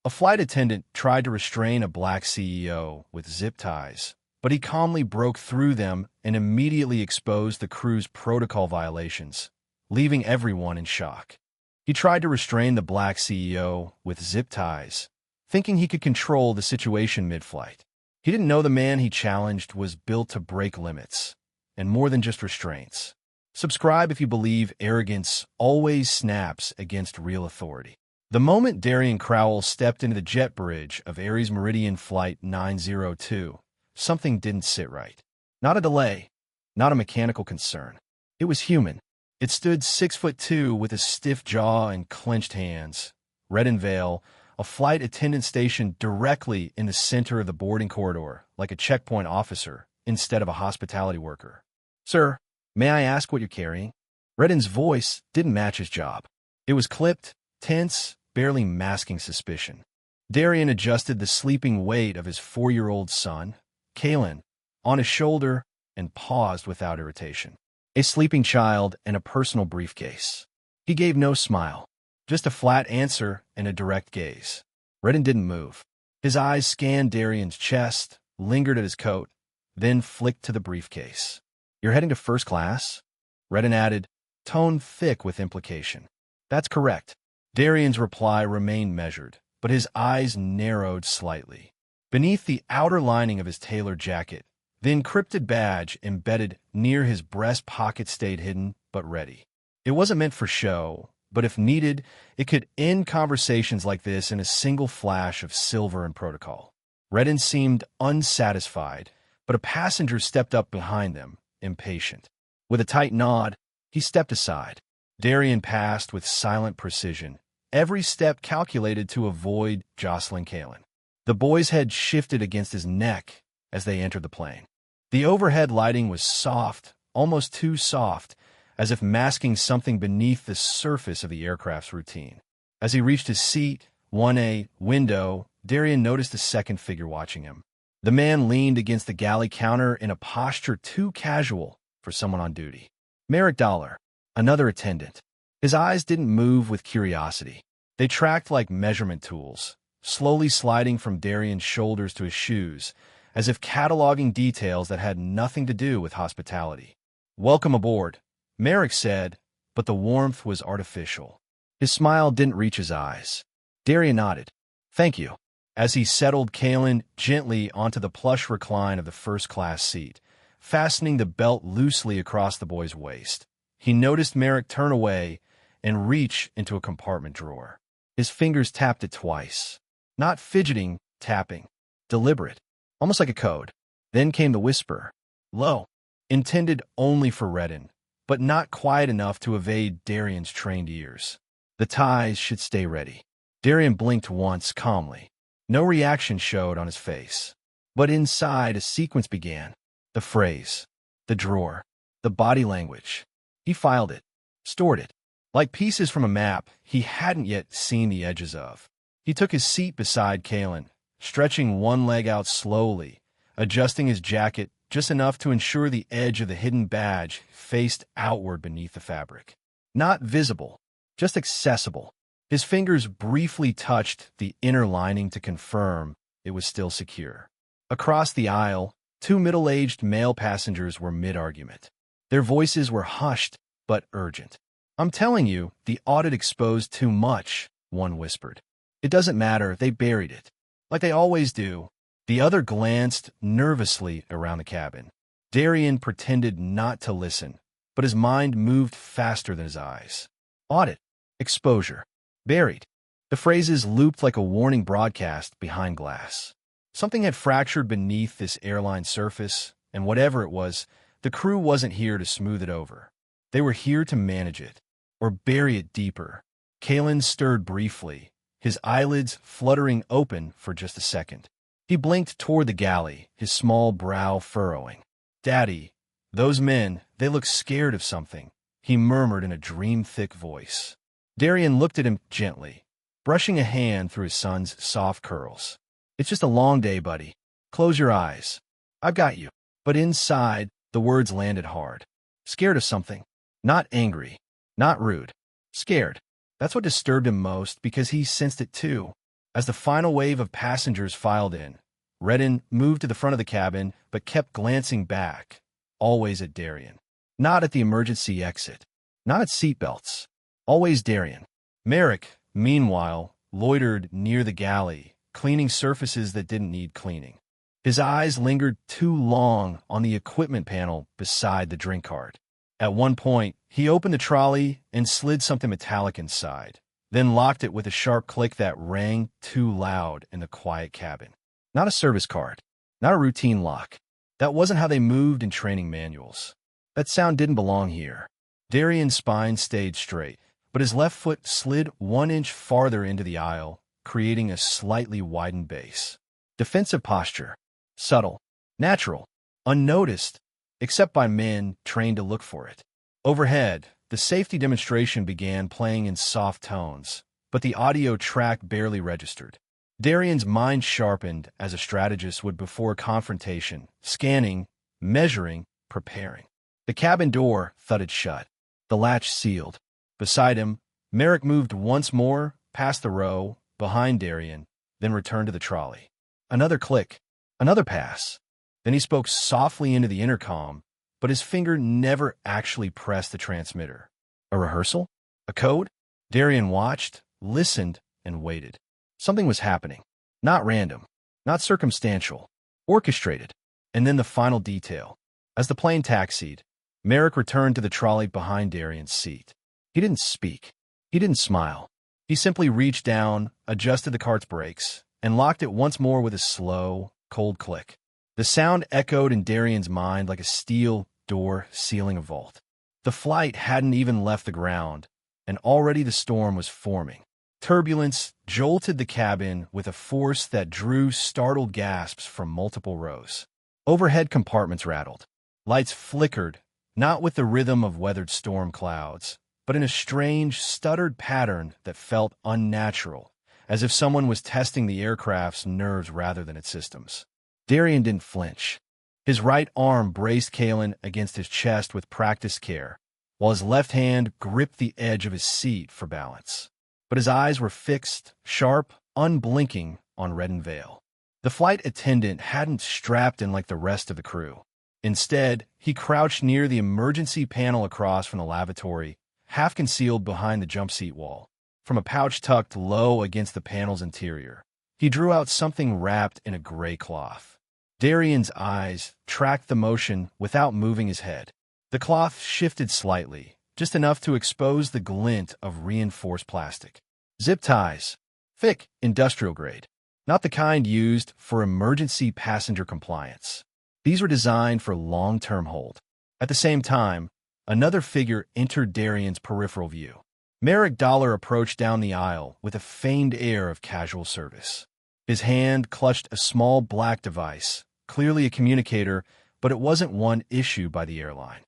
A flight attendant tried to restrain a black CEO with zip ties, but he calmly broke through them and immediately exposed the crew's protocol violations, leaving everyone in shock. He tried to restrain the black CEO with zip ties, thinking he could control the situation mid-flight. He didn't know the man he challenged was built to break limits, and more than just restraints. Subscribe if you believe arrogance always snaps against real authority. The moment Darian Crowell stepped into the jet bridge of Ares Meridian Flight 902, something didn't sit right. Not a delay, not a mechanical concern. It was human. It stood 6'2" with a stiff jaw and clenched hands, red in veil, a flight attendant stationed directly in the center of the boarding corridor, like a checkpoint officer instead of a hospitality worker. "Sir, may I ask what you're carrying?" Redden's voice didn't match his job. It was clipped, tense, barely masking suspicion. Darian adjusted the sleeping weight of his 4-year-old son, Kalen, on his shoulder and paused without irritation. A sleeping child and a personal briefcase. He gave no smile, just a flat answer and a direct gaze. Redden didn't move. His eyes scanned Darian's chest, lingered at his coat, then flicked to the briefcase. "You're heading to first class?" Redden added, tone thick with implication. "That's correct." Darian's reply remained measured, but his eyes narrowed slightly. Beneath the outer lining of his tailored jacket, the encrypted badge embedded near his breast pocket stayed hidden but ready. It wasn't meant for show, but if needed, it could end conversations like this in a single flash of silver and protocol. Redden seemed unsatisfied, but a passenger stepped up behind them, impatient. With a tight nod, he stepped aside. Darian passed with silent precision, every step calculated to avoid jostling Kalen. The boy's head shifted against his neck as they entered the plane. The overhead lighting was soft, almost too soft, as if masking something beneath the surface of the aircraft's routine. As he reached his seat, 1A window, Darian noticed a second figure watching him. The man leaned against the galley counter in a posture too casual for someone on duty. Merrick Dollar, another attendant. His eyes didn't move with curiosity. They tracked like measurement tools, slowly sliding from Darian's shoulders to his shoes, as if cataloging details that had nothing to do with hospitality. "Welcome aboard," Merrick said, but the warmth was artificial. His smile didn't reach his eyes. Darian nodded. "Thank you," as he settled Kalen gently onto the plush recline of the first-class seat, fastening the belt loosely across the boy's waist. He noticed Merrick turn away and reach into a compartment drawer. His fingers tapped it twice. Not fidgeting, tapping. Deliberate. Almost like a code. Then came the whisper. Low. Intended only for Redden, but not quiet enough to evade Darian's trained ears. "The ties should stay ready." Darian blinked once calmly. No reaction showed on his face. But inside, a sequence began. The phrase. The drawer. The body language. He filed it. Stored it. Like pieces from a map he hadn't yet seen the edges of. He took his seat beside Kalen, stretching one leg out slowly, adjusting his jacket just enough to ensure the edge of the hidden badge faced outward beneath the fabric. Not visible, just accessible. His fingers briefly touched the inner lining to confirm it was still secure. Across the aisle, two middle-aged male passengers were mid-argument. Their voices were hushed but urgent. "I'm telling you, the audit exposed too much," one whispered. "It doesn't matter, they buried it. Like they always do." The other glanced nervously around the cabin. Darian pretended not to listen, but his mind moved faster than his eyes. Audit. Exposure. Buried. The phrases looped like a warning broadcast behind glass. Something had fractured beneath this airline surface, and whatever it was, the crew wasn't here to smooth it over. They were here to manage it, or bury it deeper. Kalen stirred briefly, his eyelids fluttering open for just a second. He blinked toward the galley, his small brow furrowing. "Daddy, those men, they look scared of something," he murmured in a dream-thick voice. Darian looked at him gently, brushing a hand through his son's soft curls. "It's just a long day, buddy. Close your eyes. I've got you." But inside, the words landed hard. Scared of something. Not angry. Not rude. Scared. That's what disturbed him most, because he sensed it too. As the final wave of passengers filed in, Redden moved to the front of the cabin but kept glancing back, always at Darien. Not at the emergency exit. Not at seatbelts. Always Darien. Merrick, meanwhile, loitered near the galley, cleaning surfaces that didn't need cleaning. His eyes lingered too long on the equipment panel beside the drink cart. At one point, he opened the trolley and slid something metallic inside, then locked it with a sharp click that rang too loud in the quiet cabin. Not a service card. Not a routine lock. That wasn't how they moved in training manuals. That sound didn't belong here. Darien's spine stayed straight, but his left foot slid 1 inch farther into the aisle, creating a slightly widened base. Defensive posture. Subtle. Natural. Unnoticed, except by men trained to look for it. Overhead, the safety demonstration began playing in soft tones, but the audio track barely registered. Darien's mind sharpened as a strategist would before confrontation, scanning, measuring, preparing. The cabin door thudded shut. The latch sealed. Beside him, Merrick moved once more past the row, behind Darien, then returned to the trolley. Another click. Another pass. Then he spoke softly into the intercom, but his finger never actually pressed the transmitter. A rehearsal? A code? Darien watched, listened, and waited. Something was happening. Not random. Not circumstantial. Orchestrated. And then the final detail. As the plane taxied, Merrick returned to the trolley behind Darien's seat. He didn't speak. He didn't smile. He simply reached down, adjusted the cart's brakes, and locked it once more with a slow, cold click. The sound echoed in Darien's mind like a steel door sealing a vault. The flight hadn't even left the ground, and already the storm was forming. Turbulence jolted the cabin with a force that drew startled gasps from multiple rows. Overhead compartments rattled. Lights flickered, not with the rhythm of weathered storm clouds, but in a strange, stuttered pattern that felt unnatural, as if someone was testing the aircraft's nerves rather than its systems. Darien didn't flinch. His right arm braced Kalen against his chest with practiced care, while his left hand gripped the edge of his seat for balance. But his eyes were fixed, sharp, unblinking on Redden Vale. The flight attendant hadn't strapped in like the rest of the crew. Instead, he crouched near the emergency panel across from the lavatory, half concealed behind the jump seat wall. From a pouch tucked low against the panel's interior, he drew out something wrapped in a gray cloth. Darien's eyes tracked the motion without moving his head. The cloth shifted slightly, just enough to expose the glint of reinforced plastic. Zip ties. Thick, industrial grade. Not the kind used for emergency passenger compliance. These were designed for long-term hold. At the same time, another figure entered Darien's peripheral view. Merrick Dollar approached down the aisle with a feigned air of casual service. His hand clutched a small black device, clearly a communicator, but it wasn't one issued by the airline.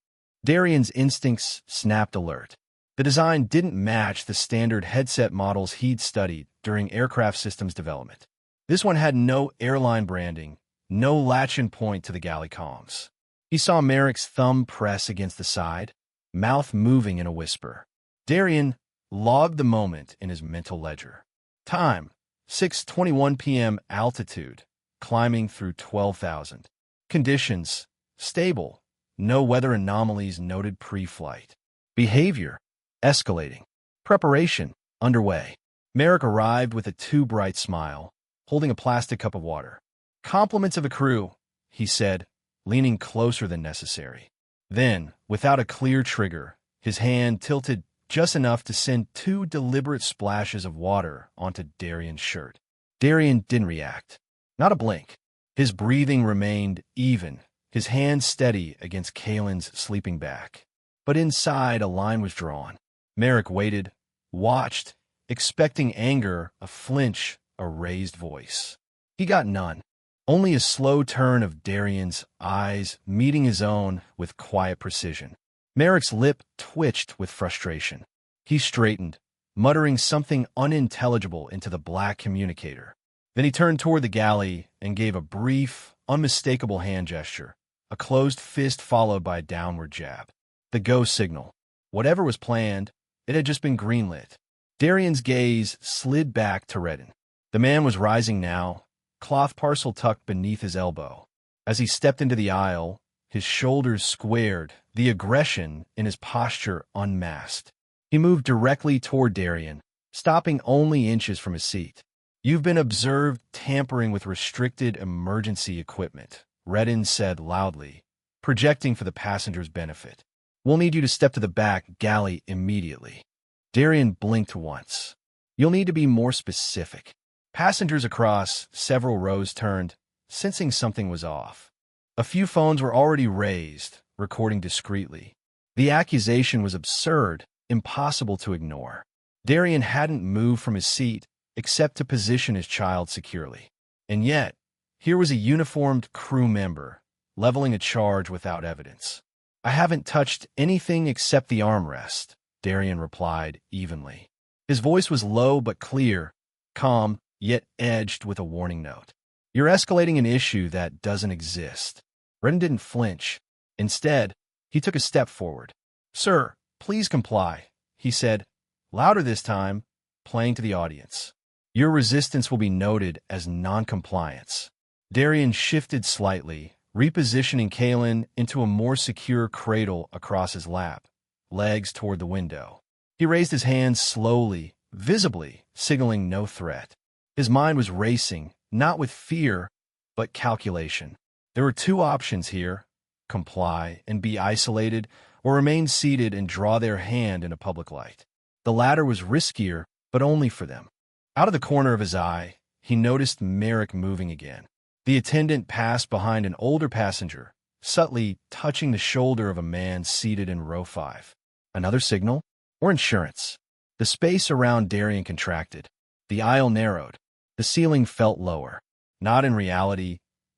Darien's instincts snapped alert. The design didn't match the standard headset models he'd studied during aircraft systems development. This one had no airline branding, no latch-in point to the galley comms. He saw Merrick's thumb press against the side, mouth moving in a whisper. Darien logged the moment in his mental ledger. Time, 6:21 p.m. Altitude, climbing through 12,000. Conditions, stable. No weather anomalies noted pre-flight. Behavior, escalating. Preparation, underway. Merrick arrived with a too bright smile, holding a plastic cup of water. Compliments of a crew, he said, leaning closer than necessary. Then, without a clear trigger, his hand tilted just enough to send 2 deliberate splashes of water onto Darien's shirt. Darien didn't react. Not a blink. His breathing remained even, his hand steady against Kalen's sleeping back. But inside, a line was drawn. Merrick waited, watched, expecting anger, a flinch, a raised voice. He got none. Only a slow turn of Darien's eyes meeting his own with quiet precision. Merrick's lip twitched with frustration. He straightened, muttering something unintelligible into the black communicator. Then he turned toward the galley and gave a brief, unmistakable hand gesture, a closed fist followed by a downward jab. The go signal. Whatever was planned, it had just been greenlit. Darien's gaze slid back to Redden. The man was rising now, cloth parcel tucked beneath his elbow. As he stepped into the aisle, his shoulders squared, the aggression in his posture unmasked. He moved directly toward Darian, stopping only inches from his seat. "You've been observed tampering with restricted emergency equipment," Restrain said loudly, projecting for the passenger's benefit. "We'll need you to step to the back galley immediately." Darian blinked once. "You'll need to be more specific." Passengers across several rows turned, sensing something was off. A few phones were already raised, recording discreetly. The accusation was absurd, impossible to ignore. Darian hadn't moved from his seat except to position his child securely. And yet, here was a uniformed crew member, leveling a charge without evidence. "I haven't touched anything except the armrest," Darian replied evenly. His voice was low but clear, calm, yet edged with a warning note. "You're escalating an issue that doesn't exist." Restrain didn't flinch. Instead, he took a step forward. "Sir, please comply," he said, louder this time, playing to the audience. "Your resistance will be noted as non-compliance." Darian shifted slightly, repositioning Kalen into a more secure cradle across his lap, legs toward the window. He raised his hands slowly, visibly, signaling no threat. His mind was racing, not with fear, but calculation. There were two options here: comply and be isolated, or remain seated and draw their hand in a public light. The latter was riskier, but only for them. Out of the corner of his eye, he noticed Merrick moving again. The attendant passed behind an older passenger, subtly touching the shoulder of a man seated in row 5. Another signal? Or insurance? The space around Darian contracted. The aisle narrowed. The ceiling felt lower. Not in reality,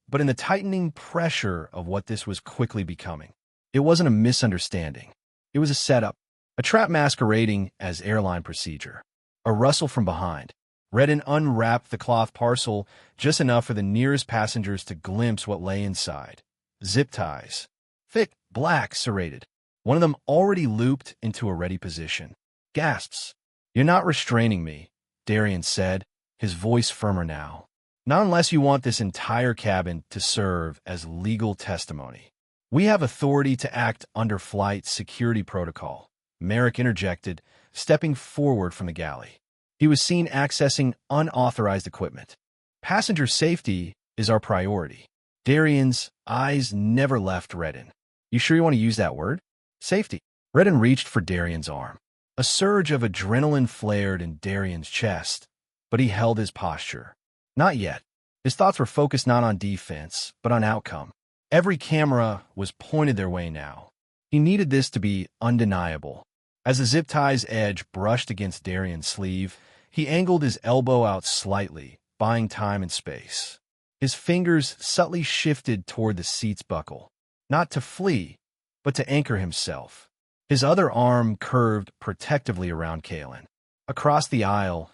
but in the tightening pressure of what this was quickly becoming. It wasn't a misunderstanding. It was a setup, a trap masquerading as airline procedure. A rustle from behind. Restrain unwrapped the cloth parcel just enough for the nearest passengers to glimpse what lay inside. Zip ties. Thick, black, serrated. One of them already looped into a ready position. Gasps. "You're not restraining me," Darian said, his voice firmer now. "Not unless you want this entire cabin to serve as legal testimony." "We have authority to act under flight security protocol," Merrick interjected, stepping forward from the galley. He was seen accessing unauthorized equipment. "Passenger safety is our priority." Darian's eyes never left Restrain. "You sure you want to use that word? Safety." Restrain reached for Darian's arm. A surge of adrenaline flared in Darian's chest, but he held his posture. Not yet. His thoughts were focused not on defense, but on outcome. Every camera was pointed their way now. He needed this to be undeniable. As the zip tie's edge brushed against Darian's sleeve, he angled his elbow out slightly, buying time and space. His fingers subtly shifted toward the seat's buckle, not to flee, but to anchor himself. His other arm curved protectively around Kalen. Across the aisle,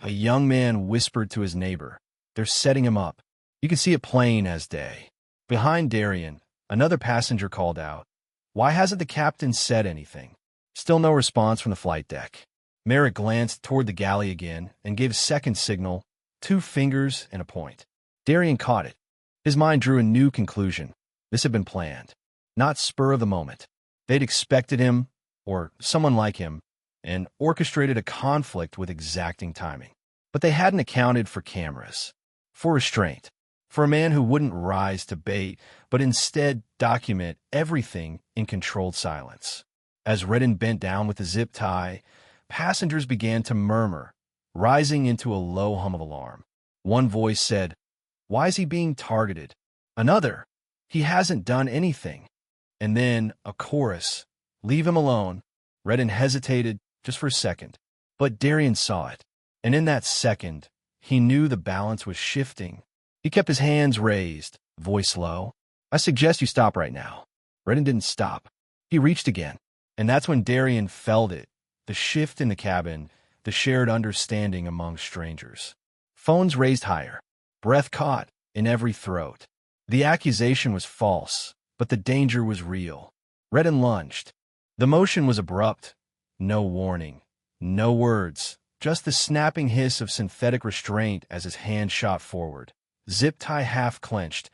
a young man whispered to his neighbor, "They're setting him up." You could see it plain as day. Behind Darian, another passenger called out, "Why hasn't the captain said anything?" Still no response from the flight deck. Merrick glanced toward the galley again and gave a second signal, 2 fingers and a point. Darian caught it. His mind drew a new conclusion. This had been planned, not spur of the moment. They'd expected him, or someone like him, and orchestrated a conflict with exacting timing. But they hadn't accounted for cameras, for restraint, for a man who wouldn't rise to bait, but instead document everything in controlled silence. As Restrain bent down with the zip tie, passengers began to murmur, rising into a low hum of alarm. One voice said, "Why is he being targeted?" Another, "He hasn't done anything." And then a chorus, "Leave him alone." Restrain hesitated just for a second, but Darian saw it. And in that second, he knew the balance was shifting. He kept his hands raised, voice low. "I suggest you stop right now." Restrain didn't stop. He reached again. And that's when Darian felt it, the shift in the cabin, the shared understanding among strangers. Phones raised higher, breath caught in every throat. The accusation was false, but the danger was real. Restrain lunged. The motion was abrupt. No warning, no words, just the snapping hiss of synthetic restraint as his hand shot forward. Zip tie half clenched,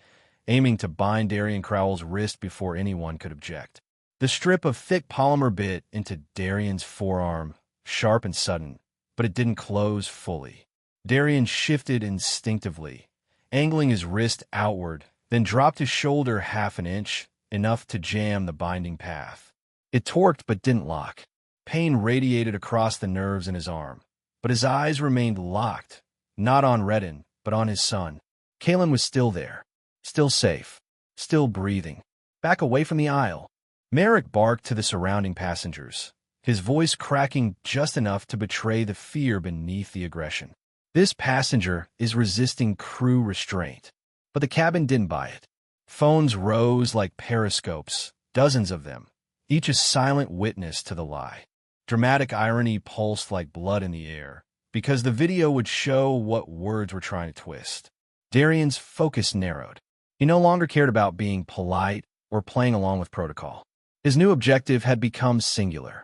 aiming to bind Darian Crowell's wrist before anyone could object. The strip of thick polymer bit into Darian's forearm, sharp and sudden, but it didn't close fully. Darian shifted instinctively, angling his wrist outward, then dropped his shoulder half an inch, enough to jam the binding path. It torqued but didn't lock. Pain radiated across the nerves in his arm, but his eyes remained locked, not on Redden, but on his son. Kalen was still there, still safe, still breathing. Back away from the aisle. Merrick barked to the surrounding passengers, his voice cracking just enough to betray the fear beneath the aggression. This passenger is resisting crew restraint. But the cabin didn't buy it. Phones rose like periscopes, dozens of them, each a silent witness to the lie. Dramatic irony pulsed like blood in the air, because the video would show what words were trying to twist. Darian's focus narrowed. He no longer cared about being polite or playing along with protocol. His new objective had become singular.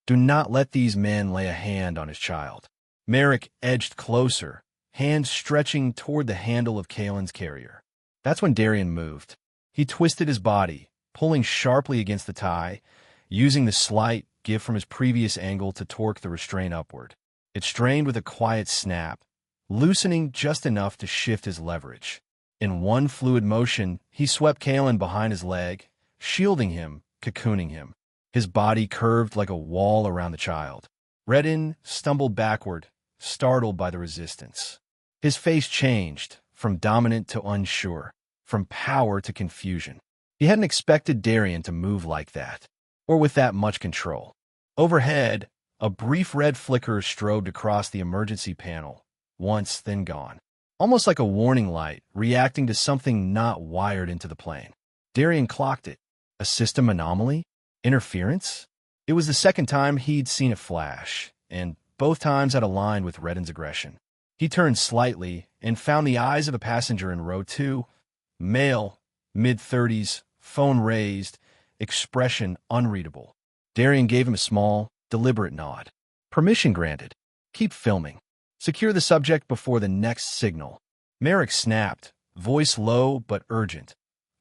Do not let these men lay a hand on his child. Merrick edged closer, hand stretching toward the handle of Kalen's carrier. That's when Darian moved. He twisted his body, pulling sharply against the tie, using the slight give from his previous angle to torque the restraint upward. It strained with a quiet snap, loosening just enough to shift his leverage. In one fluid motion, he swept Kalen behind his leg, shielding him, cocooning him. His body curved like a wall around the child. Redden stumbled backward, startled by the resistance. His face changed, from dominant to unsure, from power to confusion. He hadn't expected Darian to move like that, or with that much control. Overhead, a brief red flicker strobed across the emergency panel, once then gone. Almost like a warning light, reacting to something not wired into the plane. Darian clocked it. A system anomaly? Interference? It was the second time he'd seen a flash, and both times had aligned with Redden's aggression. He turned slightly and found the eyes of a passenger in row 2. Male, mid-30s, phone raised, expression unreadable. Darian gave him a small, deliberate nod. Permission granted. Keep filming. Secure the subject before the next signal. Merrick snapped, voice low but urgent,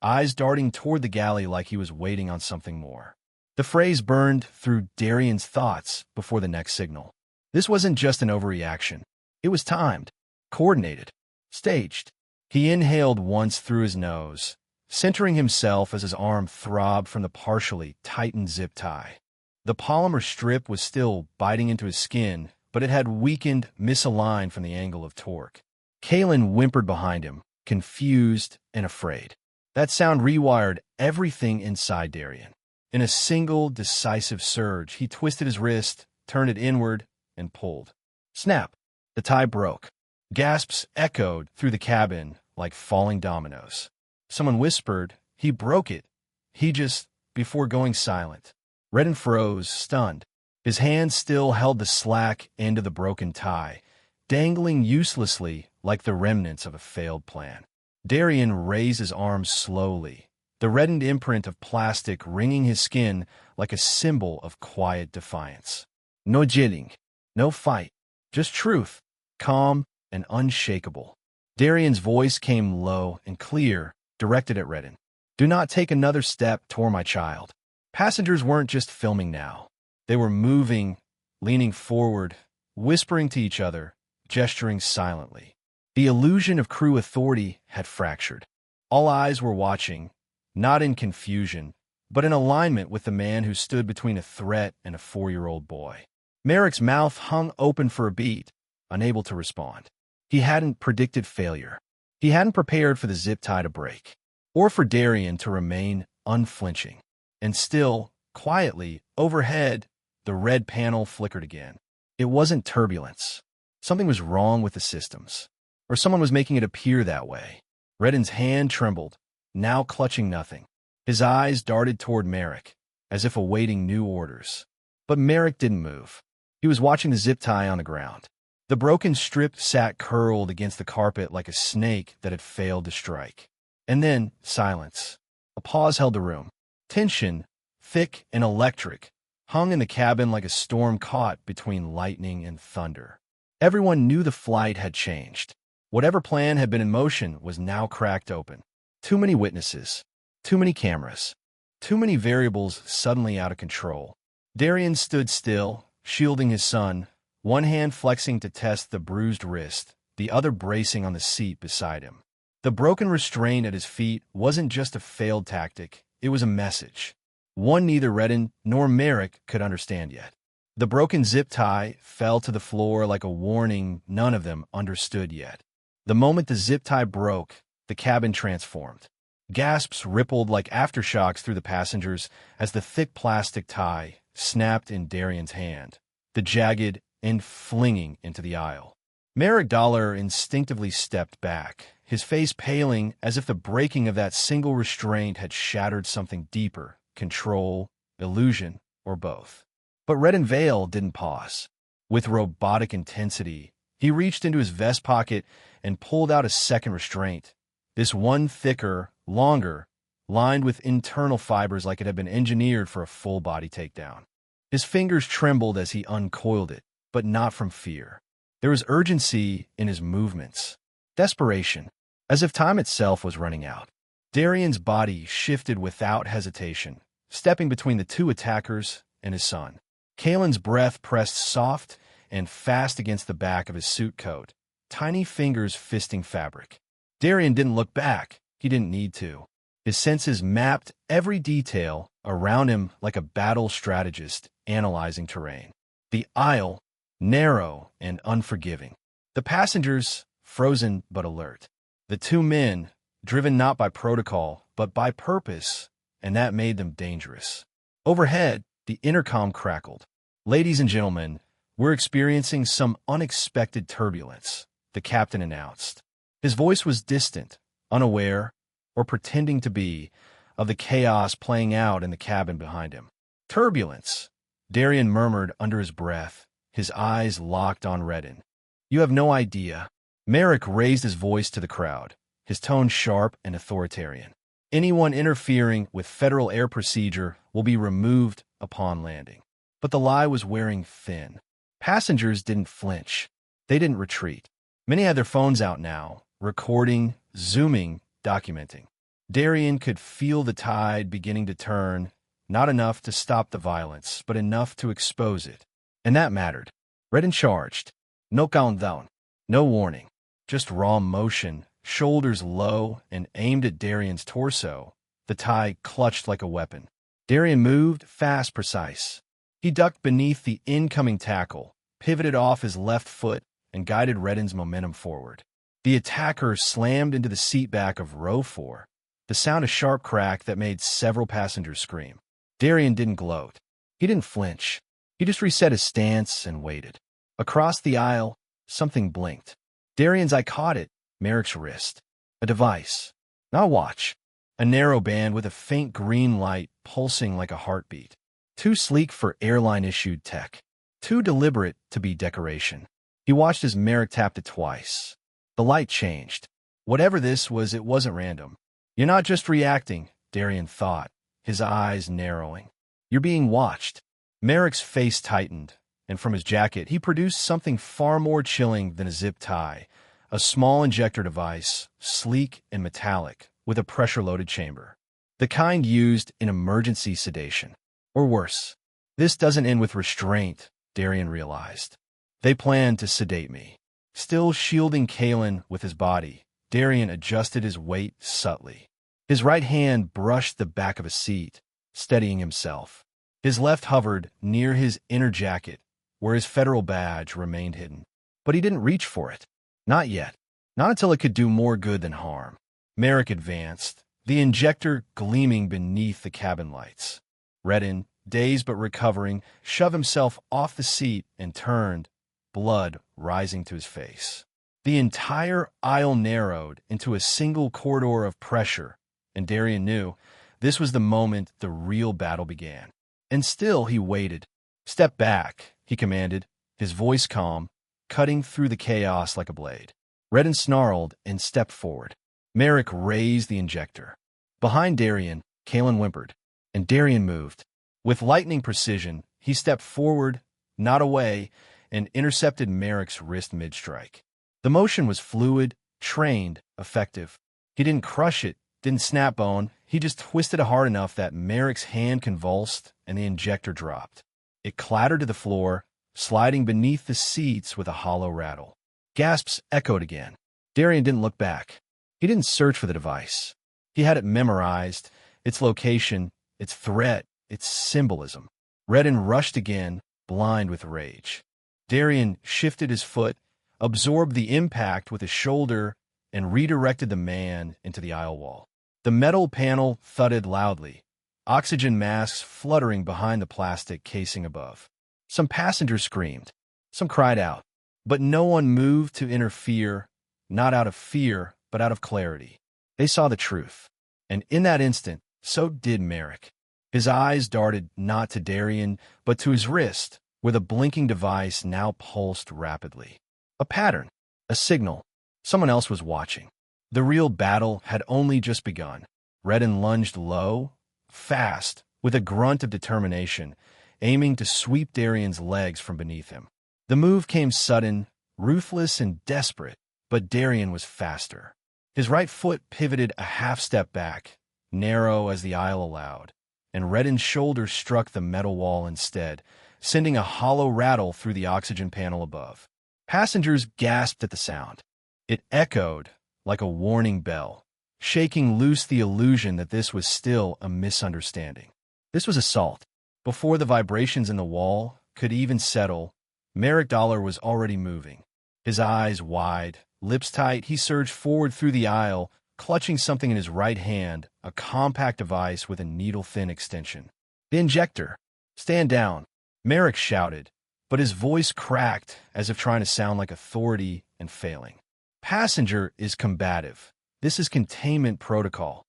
eyes darting toward the galley like he was waiting on something more. The phrase burned through Darian's thoughts before the next signal. This wasn't just an overreaction. It was timed, coordinated, staged. He inhaled once through his nose, centering himself as his arm throbbed from the partially tightened zip tie. The polymer strip was still biting into his skin, but it had weakened, misaligned from the angle of torque. Kalen whimpered behind him, confused and afraid. That sound rewired everything inside Darian. In a single, decisive surge, he twisted his wrist, turned it inward, and pulled. Snap! The tie broke. Gasps echoed through the cabin like falling dominoes. Someone whispered, "He broke it. He just," before going silent. Redden froze, stunned. His hand still held the slack end of the broken tie, dangling uselessly like the remnants of a failed plan. Darian raised his arms slowly, the reddened imprint of plastic ringing his skin like a symbol of quiet defiance. No jitting, no fight, just truth, calm and unshakable. Darian's voice came low and clear, directed at Redden. "Do not take another step toward my child." Passengers weren't just filming now. They were moving, leaning forward, whispering to each other, gesturing silently. The illusion of crew authority had fractured. All eyes were watching, not in confusion, but in alignment with the man who stood between a threat and a 4-year-old boy. Merrick's mouth hung open for a beat, unable to respond. He hadn't predicted failure. He hadn't prepared for the zip tie to break, or for Darian to remain unflinching. And still, quietly, overhead, the red panel flickered again. It wasn't turbulence. Something was wrong with the systems, or someone was making it appear that way. Redden's hand trembled, now clutching nothing. His eyes darted toward Merrick, as if awaiting new orders. But Merrick didn't move. He was watching the zip tie on the ground. The broken strip sat curled against the carpet like a snake that had failed to strike. And then, silence. A pause held the room. Tension, thick and electric, hung in the cabin like a storm caught between lightning and thunder. Everyone knew the flight had changed. Whatever plan had been in motion was now cracked open. Too many witnesses, too many cameras, too many variables suddenly out of control. Darian stood still, shielding his son, one hand flexing to test the bruised wrist, the other bracing on the seat beside him. The broken restraint at his feet wasn't just a failed tactic, it was a message. One neither Redden nor Merrick could understand yet. The broken zip tie fell to the floor like a warning none of them understood yet. The moment the zip tie broke, the cabin transformed. Gasps rippled like aftershocks through the passengers as the thick plastic tie snapped in Darian's hand, the jagged end flinging into the aisle. Merrick Dollar instinctively stepped back, his face paling as if the breaking of that single restraint had shattered something deeper, control, illusion, or both. But Redden Vale didn't pause. With robotic intensity, he reached into his vest pocket and pulled out a second restraint, this one thicker, longer, lined with internal fibers like it had been engineered for a full-body takedown. His fingers trembled as he uncoiled it, but not from fear. There was urgency in his movements, desperation, as if time itself was running out. Darian's body shifted without hesitation, stepping between the two attackers and his son. Kalen's breath pressed soft and fast against the back of his suit coat, tiny fingers fisting fabric. Darian didn't look back. He didn't need to. His senses mapped every detail around him like a battle strategist analyzing terrain. The aisle, narrow and unforgiving. The passengers, frozen but alert. The two men, driven not by protocol, but by purpose, and that made them dangerous. Overhead, the intercom crackled. "Ladies and gentlemen, we're experiencing some unexpected turbulence," the captain announced. His voice was distant, unaware, or pretending to be, of the chaos playing out in the cabin behind him. "Turbulence," Darian murmured under his breath, his eyes locked on Redden. "You have no idea." Merrick raised his voice to the crowd, his tone sharp and authoritarian. "Anyone interfering with federal air procedure will be removed upon landing." But the lie was wearing thin. Passengers didn't flinch. They didn't retreat. Many had their phones out now, recording, zooming, documenting. Darian could feel the tide beginning to turn, not enough to stop the violence, but enough to expose it. And that mattered. Redden charged. No countdown. No warning. Just raw motion, shoulders low and aimed at Darian's torso. The tie clutched like a weapon. Darian moved, fast, precise. He ducked beneath the incoming tackle, pivoted off his left foot, and guided Redden's momentum forward. The attacker slammed into the seat back of row 4, the sound a sharp crack that made several passengers scream. Darian didn't gloat. He didn't flinch. He just reset his stance and waited. Across the aisle, something blinked. Darian's eye caught it, Merrick's wrist. A device. Not a watch. A narrow band with a faint green light pulsing like a heartbeat. Too sleek for airline-issued tech. Too deliberate to be decoration. He watched as Merrick tapped it twice. The light changed. Whatever this was, it wasn't random. "You're not just reacting," Darian thought, his eyes narrowing. "You're being watched." Merrick's face tightened, and from his jacket he produced something far more chilling than a zip tie, a small injector device, sleek and metallic, with a pressure-loaded chamber. The kind used in emergency sedation. Or worse. This doesn't end with restraint, Darian realized. They plan to sedate me. Still shielding Kalen with his body, Darian adjusted his weight subtly. His right hand brushed the back of a seat, steadying himself. His left hovered near his inner jacket, where his federal badge remained hidden. But he didn't reach for it. Not yet. Not until it could do more good than harm. Merrick advanced, the injector gleaming beneath the cabin lights. Redden, dazed but recovering, shoved himself off the seat and turned, blood rising to his face. The entire aisle narrowed into a single corridor of pressure, and Darian knew this was the moment the real battle began. And still he waited. "Step back," he commanded, his voice calm, cutting through the chaos like a blade. Redden snarled and stepped forward. Merrick raised the injector. Behind Darian, Kalen whimpered, and Darian moved. With lightning precision, he stepped forward, not away, and intercepted Merrick's wrist mid-strike. The motion was fluid, trained, effective. He didn't crush it, didn't snap bone, he just twisted it hard enough that Merrick's hand convulsed and the injector dropped. It clattered to the floor, sliding beneath the seats with a hollow rattle. Gasps echoed again. Darian didn't look back. He didn't search for the device. He had it memorized, its location, its threat, its symbolism. Redden rushed again, blind with rage. Darian shifted his foot, absorbed the impact with his shoulder, and redirected the man into the aisle wall. The metal panel thudded loudly, oxygen masks fluttering behind the plastic casing above. Some passengers screamed. Some cried out. But no one moved to interfere, not out of fear, but out of clarity. They saw the truth. And in that instant, so did Merrick. His eyes darted not to Darian, but to his wrist, where the blinking device now pulsed rapidly. A pattern, a signal. Someone else was watching. The real battle had only just begun. Redden lunged low, fast, with a grunt of determination, aiming to sweep Darian's legs from beneath him. The move came sudden, ruthless, and desperate, but Darian was faster. His right foot pivoted a half-step back, narrow as the aisle allowed, and Redden's shoulder struck the metal wall instead, sending a hollow rattle through the oxygen panel above. Passengers gasped at the sound. It echoed like a warning bell, shaking loose the illusion that this was still a misunderstanding. This was assault. Before the vibrations in the wall could even settle, Merrick Dollar was already moving. His eyes wide, lips tight, he surged forward through the aisle, clutching something in his right hand, a compact device with a needle-thin extension. The injector. Stand down, Merrick shouted, but his voice cracked as if trying to sound like authority and failing. Passenger is combative. This is containment protocol.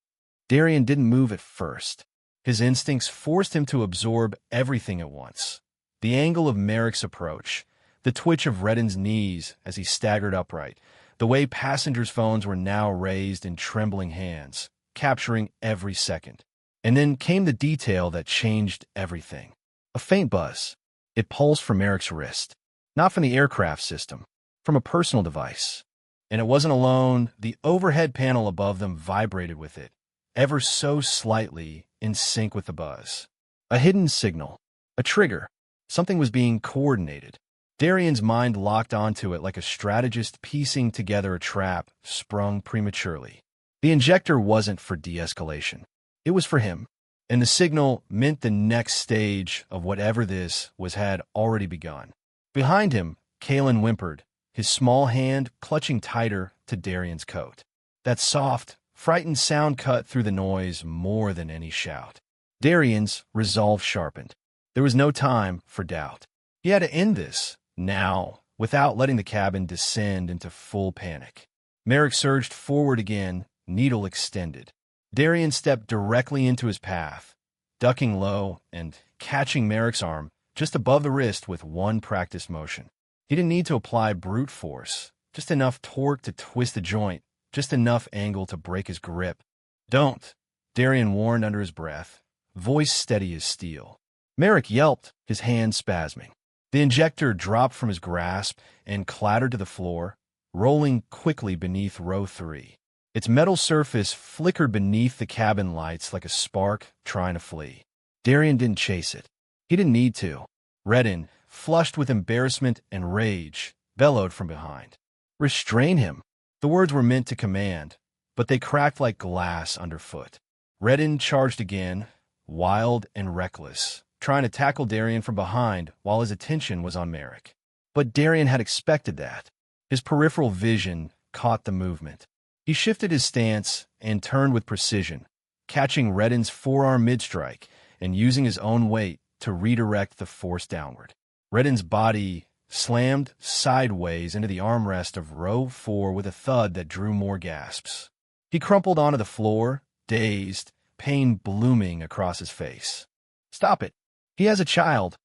Darian didn't move at first. His instincts forced him to absorb everything at once. The angle of Merrick's approach, the twitch of Redden's knees as he staggered upright, the way passengers' phones were now raised in trembling hands, capturing every second. And then came the detail that changed everything. A faint buzz. It pulsed from Merrick's wrist, not from the aircraft system, from a personal device. And it wasn't alone. The overhead panel above them vibrated with it, ever so slightly in sync with the buzz. A hidden signal, a trigger. Something was being coordinated. Darian's mind locked onto it like a strategist piecing together a trap sprung prematurely. The injector wasn't for de-escalation. It was for him. And the signal meant the next stage of whatever this was had already begun. Behind him, Kalen whimpered, his small hand clutching tighter to Darian's coat. That soft, frightened sound cut through the noise more than any shout. Darian's resolve sharpened. There was no time for doubt. He had to end this, now, without letting the cabin descend into full panic. Merrick surged forward again, needle extended. Darian stepped directly into his path, ducking low and catching Merrick's arm just above the wrist with one practiced motion. He didn't need to apply brute force, just enough torque to twist the joint, just enough angle to break his grip. Don't, Darian warned under his breath, voice steady as steel. Merrick yelped, his hand spasming. The injector dropped from his grasp and clattered to the floor, rolling quickly beneath row 3. Its metal surface flickered beneath the cabin lights like a spark trying to flee. Darian didn't chase it. He didn't need to. Redden, flushed with embarrassment and rage, bellowed from behind. Restrain him. The words were meant to command, but they cracked like glass underfoot. Redden charged again, wild and reckless, trying to tackle Darian from behind while his attention was on Merrick. But Darian had expected that. His peripheral vision caught the movement. He shifted his stance and turned with precision, catching Redden's forearm mid-strike and using his own weight to redirect the force downward. Redden's body slammed sideways into the armrest of row 4 with a thud that drew more gasps. He crumpled onto the floor, dazed, pain blooming across his face. Stop it. He has a child.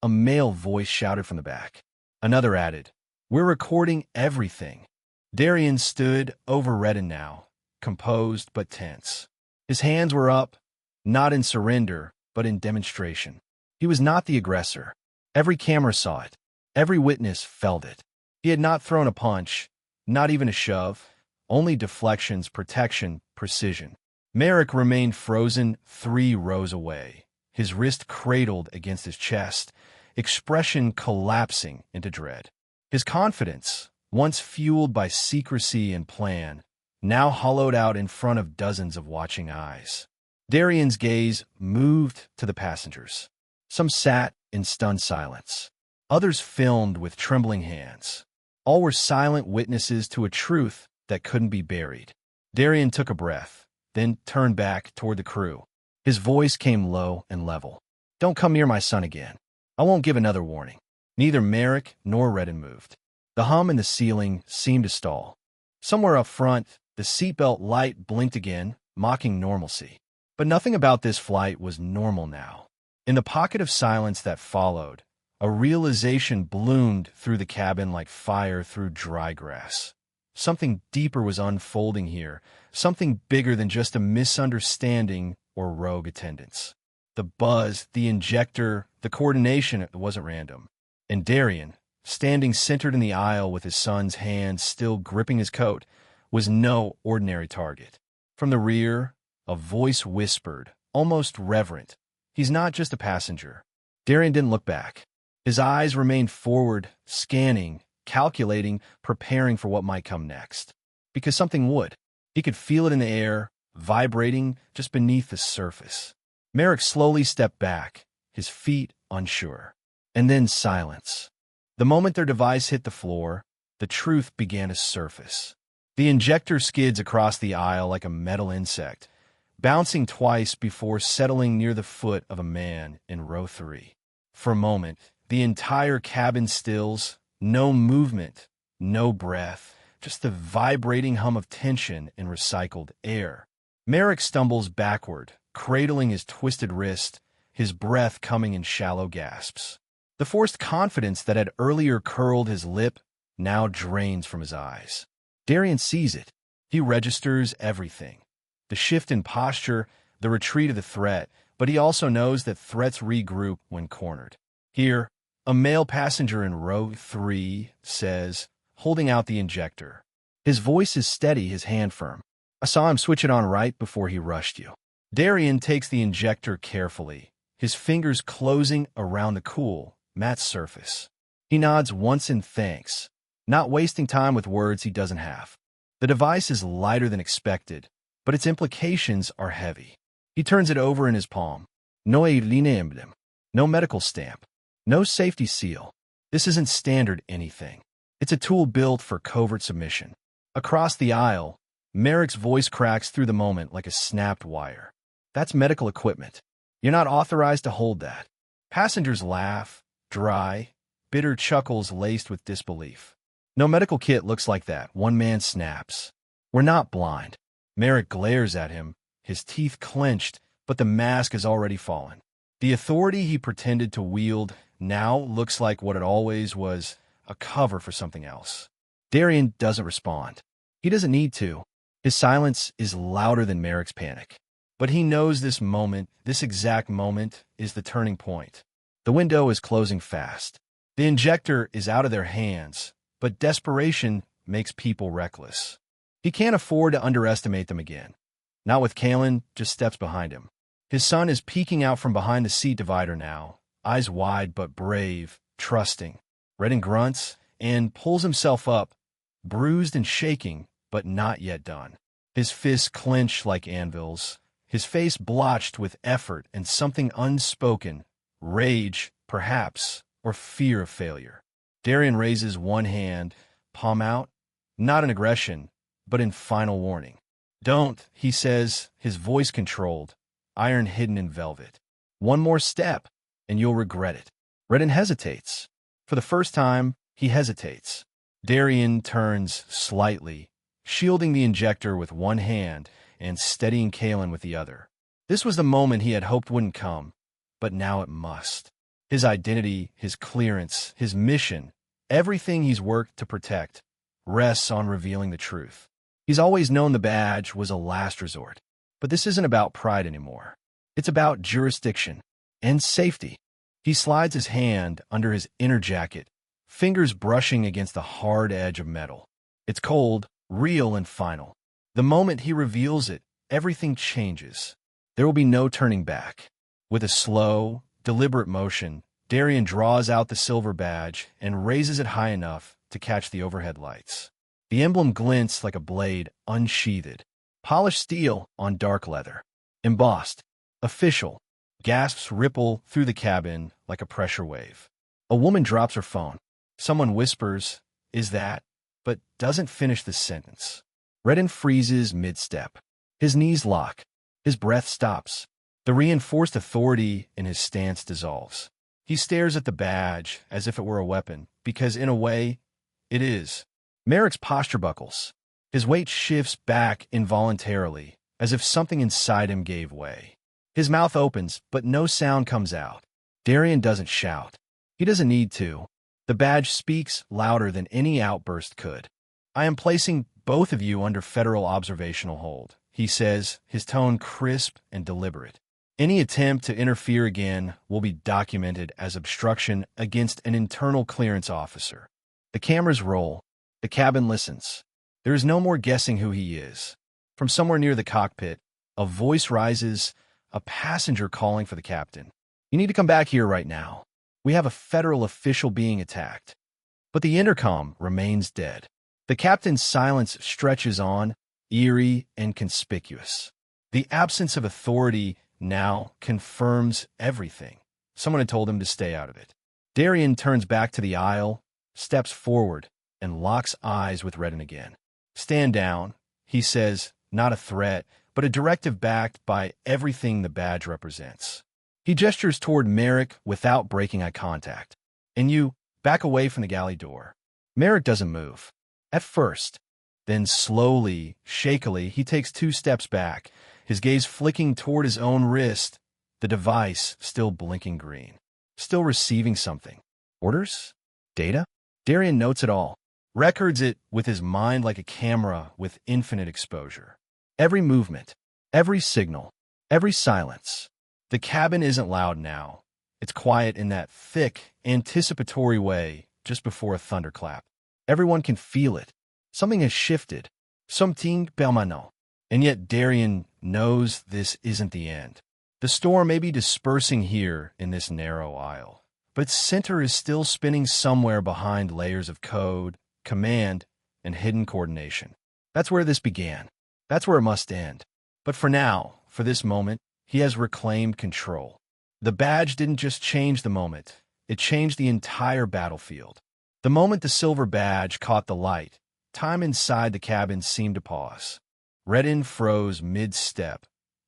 A male voice shouted from the back. Another added, We're recording everything. Darian stood over Redden now, composed but tense. His hands were up, not in surrender, but in demonstration. He was not the aggressor. Every camera saw it. Every witness felt it. He had not thrown a punch, not even a shove, only deflections, protection, precision. Merrick remained frozen 3 rows away, his wrist cradled against his chest, expression collapsing into dread. His confidence, once fueled by secrecy and plan, now hollowed out in front of dozens of watching eyes. Darian's gaze moved to the passengers. Some sat in stunned silence. Others filmed with trembling hands. All were silent witnesses to a truth that couldn't be buried. Darian took a breath, then turned back toward the crew. His voice came low and level. "Don't come near my son again. I won't give another warning." Neither Merrick nor Redden moved. The hum in the ceiling seemed to stall. Somewhere up front, the seatbelt light blinked again, mocking normalcy. But nothing about this flight was normal now. In the pocket of silence that followed, a realization bloomed through the cabin like fire through dry grass. Something deeper was unfolding here, something bigger than just a misunderstanding or rogue attendance. The buzz, the injector, the coordination, it wasn't random. And Darian, standing centered in the aisle with his son's hands still gripping his coat, was no ordinary target. From the rear, a voice whispered, almost reverent, "He's not just a passenger." Darian didn't look back. His eyes remained forward, scanning, calculating, preparing for what might come next. Because something would. He could feel it in the air, vibrating just beneath the surface. Merrick slowly stepped back, his feet unsure. And then silence. The moment their device hit the floor, the truth began to surface. The injector skids across the aisle like a metal insect, bouncing twice before settling near the foot of a man in row 3. For a moment, the entire cabin stills, no movement, no breath, just the vibrating hum of tension in recycled air. Merrick stumbles backward, cradling his twisted wrist, his breath coming in shallow gasps. The forced confidence that had earlier curled his lip now drains from his eyes. Darian sees it. He registers everything. The shift in posture, the retreat of the threat, but he also knows that threats regroup when cornered. Here, a male passenger in row 3 says, holding out the injector. His voice is steady, his hand firm. "I saw him switch it on right before he rushed you." Darian takes the injector carefully, his fingers closing around the cool, matte surface. He nods once in thanks, not wasting time with words he doesn't have. The device is lighter than expected, but its implications are heavy. He turns it over in his palm. No airline emblem, no medical stamp, no safety seal. This isn't standard anything. It's a tool built for covert submission. Across the aisle, Merrick's voice cracks through the moment like a snapped wire. "That's medical equipment. You're not authorized to hold that." Passengers laugh, dry, bitter chuckles laced with disbelief. "No medical kit looks like that," one man snaps. "We're not blind." Merrick glares at him, his teeth clenched, but the mask has already fallen. The authority he pretended to wield now looks like what it always was, a cover for something else. Darian doesn't respond. He doesn't need to. His silence is louder than Merrick's panic. But he knows this moment, this exact moment, is the turning point. The window is closing fast. The injector is out of their hands, but desperation makes people reckless. He can't afford to underestimate them again. Not with Kalen just steps behind him. His son is peeking out from behind the seat divider now, eyes wide but brave, trusting. Redden grunts and pulls himself up, bruised and shaking, but not yet done. His fists clench like anvils, his face blotched with effort and something unspoken, rage, perhaps, or fear of failure. Darian raises one hand, palm out, not in aggression, but in final warning. "Don't," he says, his voice controlled, iron hidden in velvet. "One more step, and you'll regret it." Redden hesitates. For the first time, he hesitates. Darian turns slightly, shielding the injector with one hand and steadying Kalen with the other. This was the moment he had hoped wouldn't come, but now it must. His identity, his clearance, his mission, everything he's worked to protect, rests on revealing the truth. He's always known the badge was a last resort, but this isn't about pride anymore. It's about jurisdiction and safety. He slides his hand under his inner jacket, fingers brushing against the hard edge of metal. It's cold, real, and final. The moment he reveals it, everything changes. There will be no turning back. With a slow, deliberate motion, Darian draws out the silver badge and raises it high enough to catch the overhead lights. The emblem glints like a blade unsheathed. Polished steel on dark leather. Embossed. Official. Gasps ripple through the cabin like a pressure wave. A woman drops her phone. Someone whispers, "Is that?" but doesn't finish the sentence. Redden freezes mid-step. His knees lock. His breath stops. The reinforced authority in his stance dissolves. He stares at the badge as if it were a weapon, because in a way, it is. Merrick's posture buckles. His weight shifts back involuntarily, as if something inside him gave way. His mouth opens, but no sound comes out. Darian doesn't shout. He doesn't need to. The badge speaks louder than any outburst could. "I am placing both of you under federal observational hold," he says, his tone crisp and deliberate. "Any attempt to interfere again will be documented as obstruction against an internal clearance officer." The cameras roll. The cabin listens. There is no more guessing who he is. From somewhere near the cockpit, a voice rises, a passenger calling for the captain. "You need to come back here right now. We have a federal official being attacked." But the intercom remains dead. The captain's silence stretches on, eerie and conspicuous. The absence of authority now confirms everything. Someone had told him to stay out of it. Darian turns back to the aisle, steps forward, and locks eyes with Redden again. "Stand down," he says, not a threat, but a directive backed by everything the badge represents. He gestures toward Merrick without breaking eye contact. "And you, back away from the galley door." Merrick doesn't move. At first. Then slowly, shakily, he takes 2 steps back, his gaze flicking toward his own wrist, the device still blinking green. Still receiving something. Orders? Data? Darian notes it all. Records it with his mind like a camera with infinite exposure. Every movement, every signal, every silence. The cabin isn't loud now. It's quiet in that thick, anticipatory way just before a thunderclap. Everyone can feel it. Something has shifted. Something permanent. And yet Darian knows this isn't the end. The storm may be dispersing here in this narrow aisle, but its center is still spinning somewhere behind layers of code, command, and hidden coordination. That's where this began. That's where it must end. But for now, for this moment, he has reclaimed control. The badge didn't just change the moment. It changed the entire battlefield. The moment the silver badge caught the light, time inside the cabin seemed to pause. Redden froze mid-step,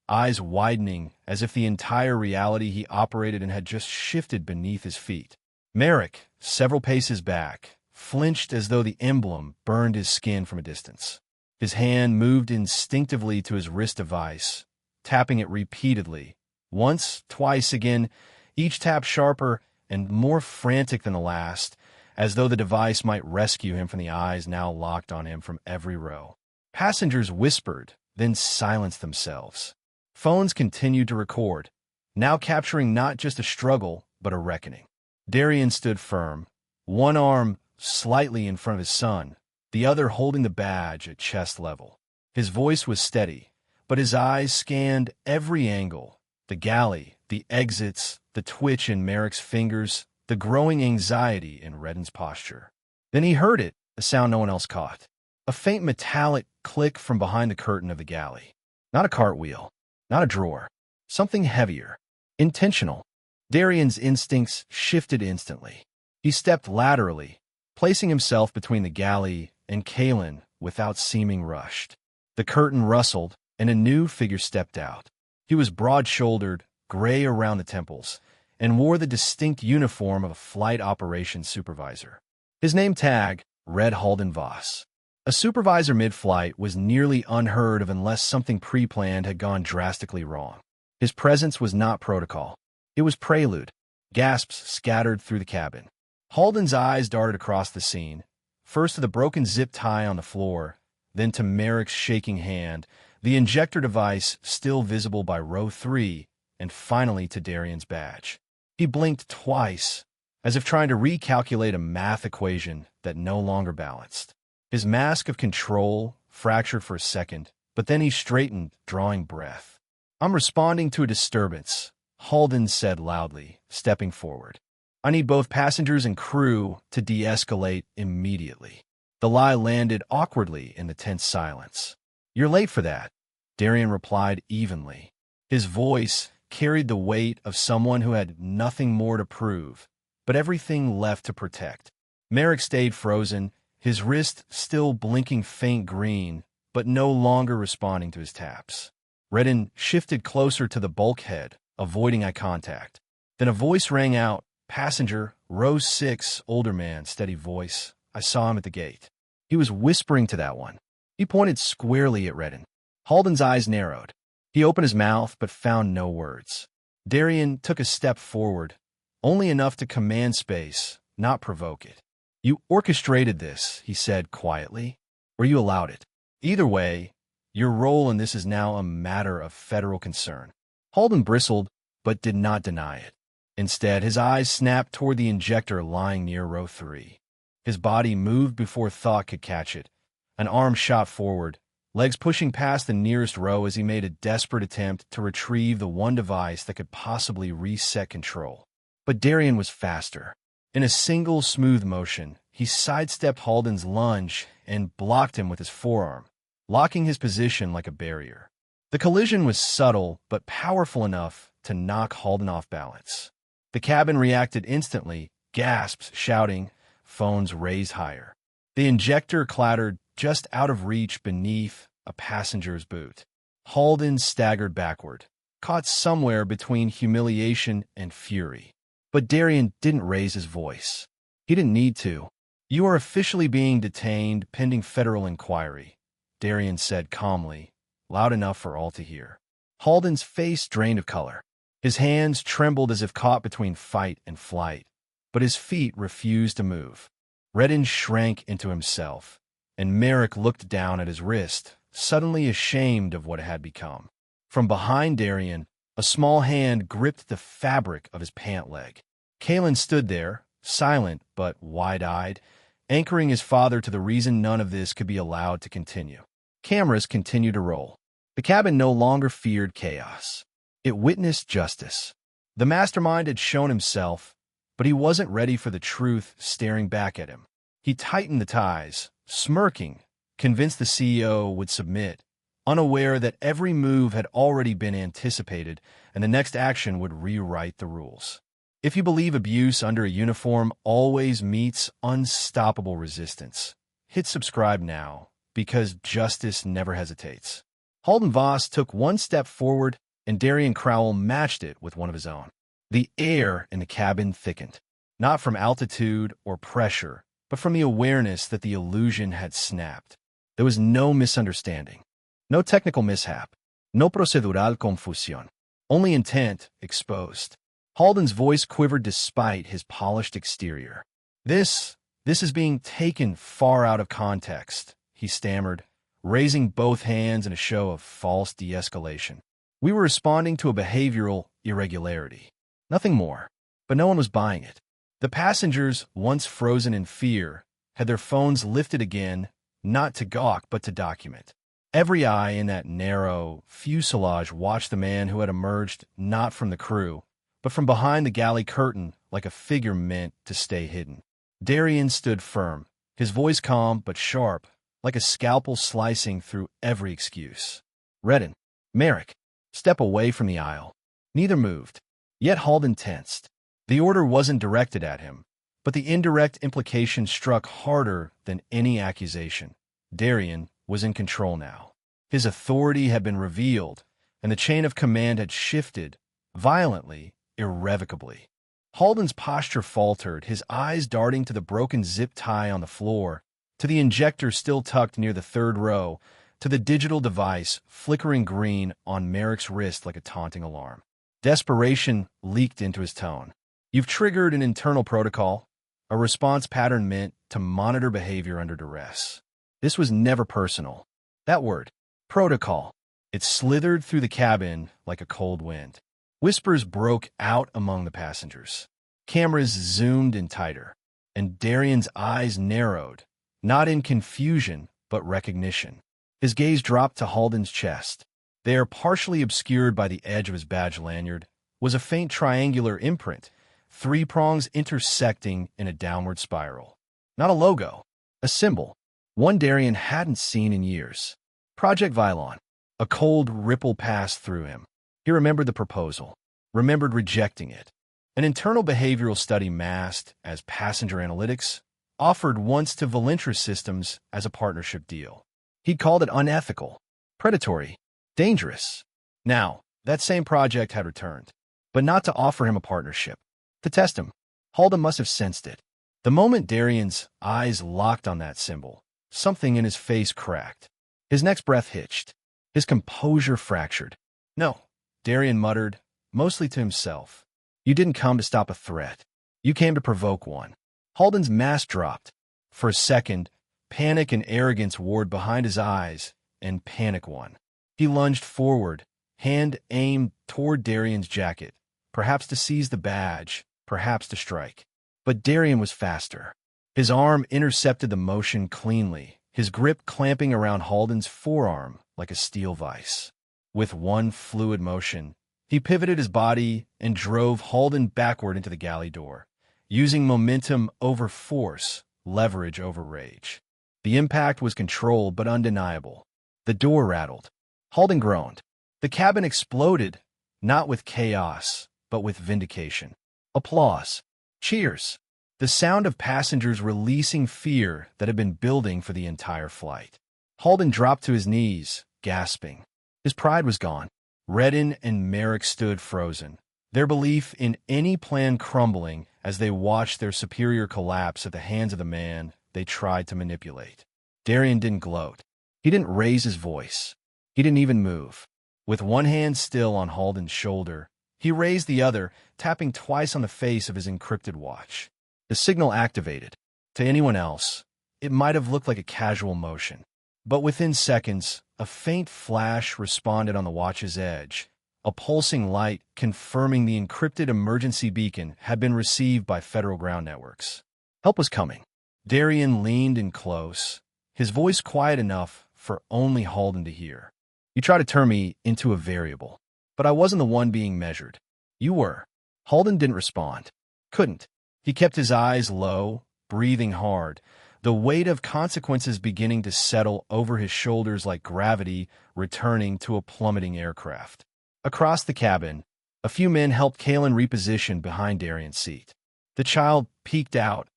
eyes widening as if the entire reality he operated in had just shifted beneath his feet. Merrick, several paces back, flinched as though the emblem burned his skin from a distance. His hand moved instinctively to his wrist device, tapping it repeatedly. Once, twice again, each tap sharper and more frantic than the last, as though the device might rescue him from the eyes now locked on him from every row. Passengers whispered, then silenced themselves. Phones continued to record, now capturing not just a struggle, but a reckoning. Darian stood firm, one arm slightly in front of his son, the other holding the badge at chest level. His voice was steady, but his eyes scanned every angle. The galley, the exits, the twitch in Merrick's fingers, the growing anxiety in Redden's posture. Then he heard it, a sound no one else caught. A faint metallic click from behind the curtain of the galley. Not a cartwheel, not a drawer. Something heavier. Intentional. Darian's instincts shifted instantly. He stepped laterally, placing himself between the galley and Kalen without seeming rushed. The curtain rustled, and a new figure stepped out. He was broad-shouldered, gray around the temples, and wore the distinct uniform of a flight operations supervisor. His name tag read Halden Voss. A supervisor mid-flight was nearly unheard of unless something pre-planned had gone drastically wrong. His presence was not protocol. It was prelude. Gasps scattered through the cabin. Halden's eyes darted across the scene, first to the broken zip tie on the floor, then to Merrick's shaking hand, the injector device still visible by row 3, and finally to Darian's badge. He blinked twice, as if trying to recalculate a math equation that no longer balanced. His mask of control fractured for a second, but then he straightened, drawing breath. "I'm responding to a disturbance," Halden said loudly, stepping forward. "I need both passengers and crew to de-escalate immediately." The lie landed awkwardly in the tense silence. "You're late for that," Darian replied evenly. His voice carried the weight of someone who had nothing more to prove, but everything left to protect. Merrick stayed frozen, his wrist still blinking faint green, but no longer responding to his taps. Redden shifted closer to the bulkhead, avoiding eye contact. Then a voice rang out. "Passenger, row 6, older man," steady voice. "I saw him at the gate." He was whispering to that one. He pointed squarely at Redden. Halden's eyes narrowed. He opened his mouth, but found no words. Darian took a step forward, only enough to command space, not provoke it. "You orchestrated this," he said quietly, "or you allowed it. Either way, your role in this is now a matter of federal concern." Halden bristled, but did not deny it. Instead, his eyes snapped toward the injector lying near row 3. His body moved before thought could catch it. An arm shot forward, legs pushing past the nearest row as he made a desperate attempt to retrieve the one device that could possibly reset control. But Darian was faster. In a single smooth motion, he sidestepped Halden's lunge and blocked him with his forearm, locking his position like a barrier. The collision was subtle but powerful enough to knock Halden off balance. The cabin reacted instantly, gasps, shouting, phones raised higher. The injector clattered just out of reach beneath a passenger's boot. Halden staggered backward, caught somewhere between humiliation and fury. But Darian didn't raise his voice. He didn't need to. "You are officially being detained pending federal inquiry," Darian said calmly, loud enough for all to hear. Halden's face drained of color. His hands trembled as if caught between fight and flight, but his feet refused to move. Redden shrank into himself, and Merrick looked down at his wrist, suddenly ashamed of what it had become. From behind Darian, a small hand gripped the fabric of his pant leg. Kalen stood there, silent but wide-eyed, anchoring his father to the reason none of this could be allowed to continue. Cameras continued to roll. The cabin no longer feared chaos. It witnessed justice. The mastermind had shown himself, but he wasn't ready for the truth staring back at him. He tightened the ties, smirking, convinced the CEO would submit, unaware that every move had already been anticipated and the next action would rewrite the rules. If you believe abuse under a uniform always meets unstoppable resistance, hit subscribe now, because justice never hesitates. Halden Voss took one step forward, and Darian Crowell matched it with one of his own. The air in the cabin thickened, not from altitude or pressure, but from the awareness that the illusion had snapped. There was no misunderstanding, no technical mishap, no procedural confusión, only intent exposed. Halden's voice quivered despite his polished exterior. This is being taken far out of context," he stammered, raising both hands in a show of false de-escalation. "We were responding to a behavioral irregularity. Nothing more." But no one was buying it. The passengers, once frozen in fear, had their phones lifted again, not to gawk but to document. Every eye in that narrow fuselage watched the man who had emerged not from the crew, but from behind the galley curtain like a figure meant to stay hidden. Darian stood firm, his voice calm but sharp, like a scalpel slicing through every excuse. "Redden, Merrick, step away from the aisle." Neither moved. Yet Halden tensed. The order wasn't directed at him, but the indirect implication struck harder than any accusation. Darian was in control now. His authority had been revealed, and the chain of command had shifted, violently, irrevocably. Halden's posture faltered, his eyes darting to the broken zip tie on the floor, to the injector still tucked near the third row, to the digital device flickering green on Merrick's wrist like a taunting alarm. Desperation leaked into his tone. "You've triggered an internal protocol, a response pattern meant to monitor behavior under duress." This was never personal. That word, protocol, it slithered through the cabin like a cold wind. Whispers broke out among the passengers. Cameras zoomed in tighter, and Darian's eyes narrowed, not in confusion, but recognition. His gaze dropped to Halden's chest. There, partially obscured by the edge of his badge lanyard, was a faint triangular imprint, 3 prongs intersecting in a downward spiral. Not a logo, a symbol, one Darian hadn't seen in years. Project Vylon. A cold ripple passed through him. He remembered the proposal, remembered rejecting it. An internal behavioral study masked as passenger analytics, offered once to Valentra Systems as a partnership deal. He'd called it unethical, predatory, dangerous. Now, that same project had returned, but not to offer him a partnership. To test him, Halden must have sensed it. The moment Darian's eyes locked on that symbol, something in his face cracked. His next breath hitched. His composure fractured. "No," Darian muttered, mostly to himself. "You didn't come to stop a threat. You came to provoke one." Halden's mask dropped. For a second, panic and arrogance warred behind his eyes, and panic won. He lunged forward, hand aimed toward Darian's jacket, perhaps to seize the badge, perhaps to strike. But Darian was faster. His arm intercepted the motion cleanly, his grip clamping around Halden's forearm like a steel vise. With one fluid motion, he pivoted his body and drove Halden backward into the galley door, using momentum over force, leverage over rage. The impact was controlled but undeniable. The door rattled. Halden groaned. The cabin exploded, not with chaos, but with vindication. Applause. Cheers. The sound of passengers releasing fear that had been building for the entire flight. Halden dropped to his knees, gasping. His pride was gone. Redden and Merrick stood frozen, their belief in any plan crumbling as they watched their superior collapse at the hands of the man they tried to manipulate. Darian didn't gloat. He didn't raise his voice. He didn't even move. With one hand still on Halden's shoulder, he raised the other, tapping twice on the face of his encrypted watch. The signal activated. To anyone else, it might have looked like a casual motion. But within seconds, a faint flash responded on the watch's edge, a pulsing light confirming the encrypted emergency beacon had been received by federal ground networks. Help was coming. Darian leaned in close, his voice quiet enough for only Halden to hear. "You tried to turn me into a variable, but I wasn't the one being measured. You were." Halden didn't respond. Couldn't. He kept his eyes low, breathing hard, the weight of consequences beginning to settle over his shoulders like gravity returning to a plummeting aircraft. Across the cabin, a few men helped Kalen reposition behind Darian's seat. The child peeked out,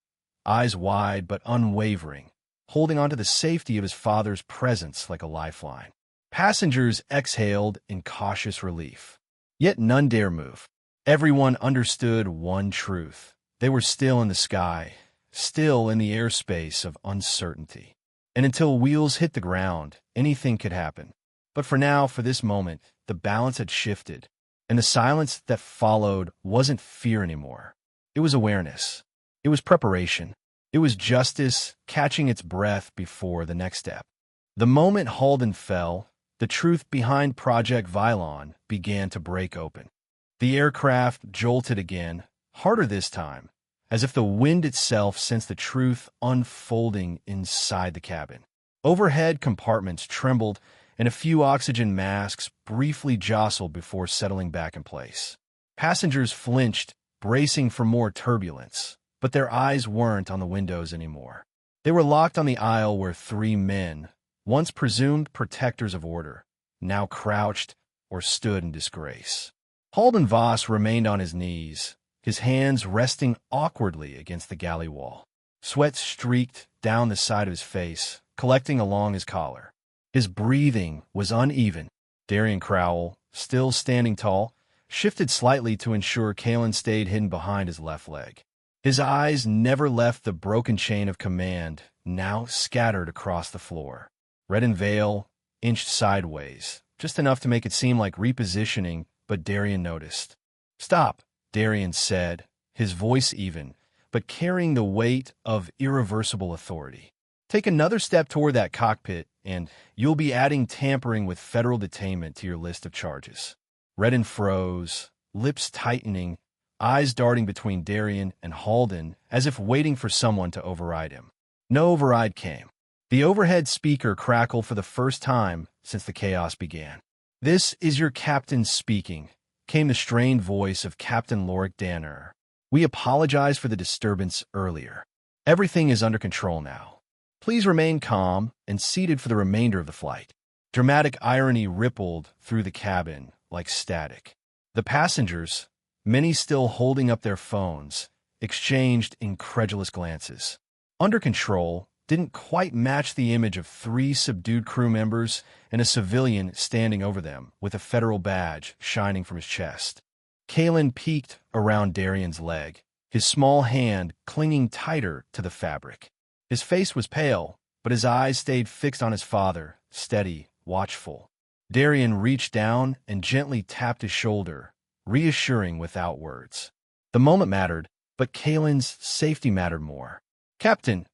eyes wide but unwavering, holding onto the safety of his father's presence like a lifeline. Passengers exhaled in cautious relief. Yet none dare move. Everyone understood one truth. They were still in the sky, still in the airspace of uncertainty. And until wheels hit the ground, anything could happen. But for now, for this moment, the balance had shifted, and the silence that followed wasn't fear anymore. It was awareness. It was preparation. It was justice catching its breath before the next step. The moment Halden fell, the truth behind Project Vylon began to break open. The aircraft jolted again, harder this time, as if the wind itself sensed the truth unfolding inside the cabin. Overhead compartments trembled, and a few oxygen masks briefly jostled before settling back in place. Passengers flinched, bracing for more turbulence, but their eyes weren't on the windows anymore. They were locked on the aisle where 3 men, once presumed protectors of order, now crouched or stood in disgrace. Halden Voss remained on his knees, his hands resting awkwardly against the galley wall. Sweat streaked down the side of his face, collecting along his collar. His breathing was uneven. Darian Crowell, still standing tall, shifted slightly to ensure Kalen stayed hidden behind his left leg. His eyes never left the broken chain of command, now scattered across the floor. Red and Vale inched sideways, just enough to make it seem like repositioning, but Darian noticed. "Stop," Darian said, his voice even, but carrying the weight of irreversible authority. "Take another step toward that cockpit, and you'll be adding tampering with federal detainment to your list of charges." Redden froze, lips tightening, eyes darting between Darian and Halden as if waiting for someone to override him. No override came. The overhead speaker crackled for the first time since the chaos began. "This is your captain speaking," came the strained voice of Captain Lorik Danner. "We apologize for the disturbance earlier. Everything is under control now. Please remain calm and seated for the remainder of the flight." Dramatic irony rippled through the cabin like static. The passengers, many still holding up their phones, exchanged incredulous glances. Under control didn't quite match the image of 3 subdued crew members and a civilian standing over them with a federal badge shining from his chest. Kalen peeked around Darian's leg, his small hand clinging tighter to the fabric. His face was pale, but his eyes stayed fixed on his father, steady, watchful. Darian reached down and gently tapped his shoulder, reassuring without words. The moment mattered, but Kalen's safety mattered more. "Captain,"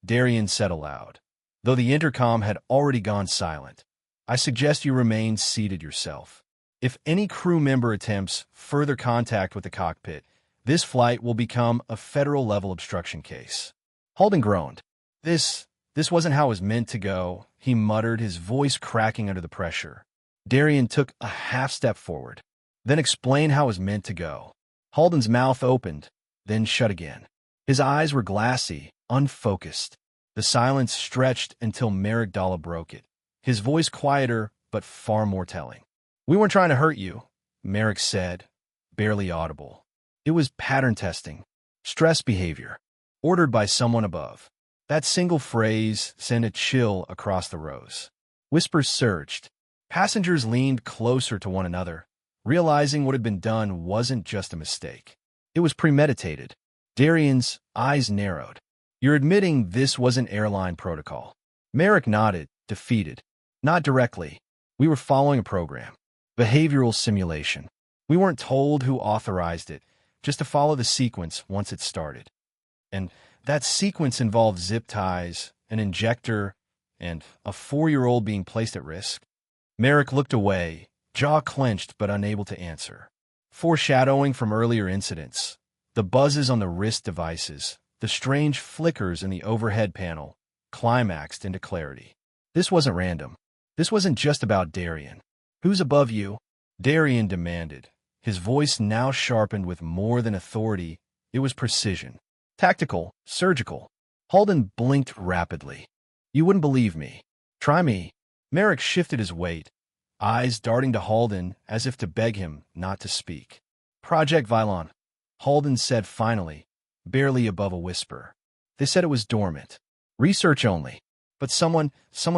Darian said aloud, though the intercom had already gone silent, "I suggest you remain seated yourself. If any crew member attempts further contact with the cockpit, this flight will become a federal-level obstruction case." Halden groaned. This wasn't how it was meant to go," he muttered, his voice cracking under the pressure. Darian took a half-step forward. "Then explain how it was meant to go." Halden's mouth opened, then shut again. His eyes were glassy, unfocused. The silence stretched until Merrick broke it, his voice quieter but far more telling. "We weren't trying to hurt you," Merrick said, barely audible. "It was pattern testing, stress behavior, ordered by someone above." That single phrase sent a chill across the rows. Whispers surged. Passengers leaned closer to one another, realizing what had been done wasn't just a mistake. It was premeditated. Darian's eyes narrowed. "You're admitting this wasn't airline protocol?" Merrick nodded, defeated. "Not directly. We were following a program. Behavioral simulation. We weren't told who authorized it, just to follow the sequence once it started. And that sequence involved zip ties, an injector, and a 4-year-old being placed at risk." Merrick looked away, jaw clenched but unable to answer. Foreshadowing from earlier incidents, the buzzes on the wrist devices, the strange flickers in the overhead panel, climaxed into clarity. This wasn't random. This wasn't just about Darian. "Who's above you?" Darian demanded, his voice now sharpened with more than authority. It was precision. Tactical, surgical. Halden blinked rapidly. "You wouldn't believe me. Try me." Merrick shifted his weight, eyes darting to Halden as if to beg him not to speak. "Project Vylon," Halden said finally, barely above a whisper. "They said it was dormant. Research only. But someone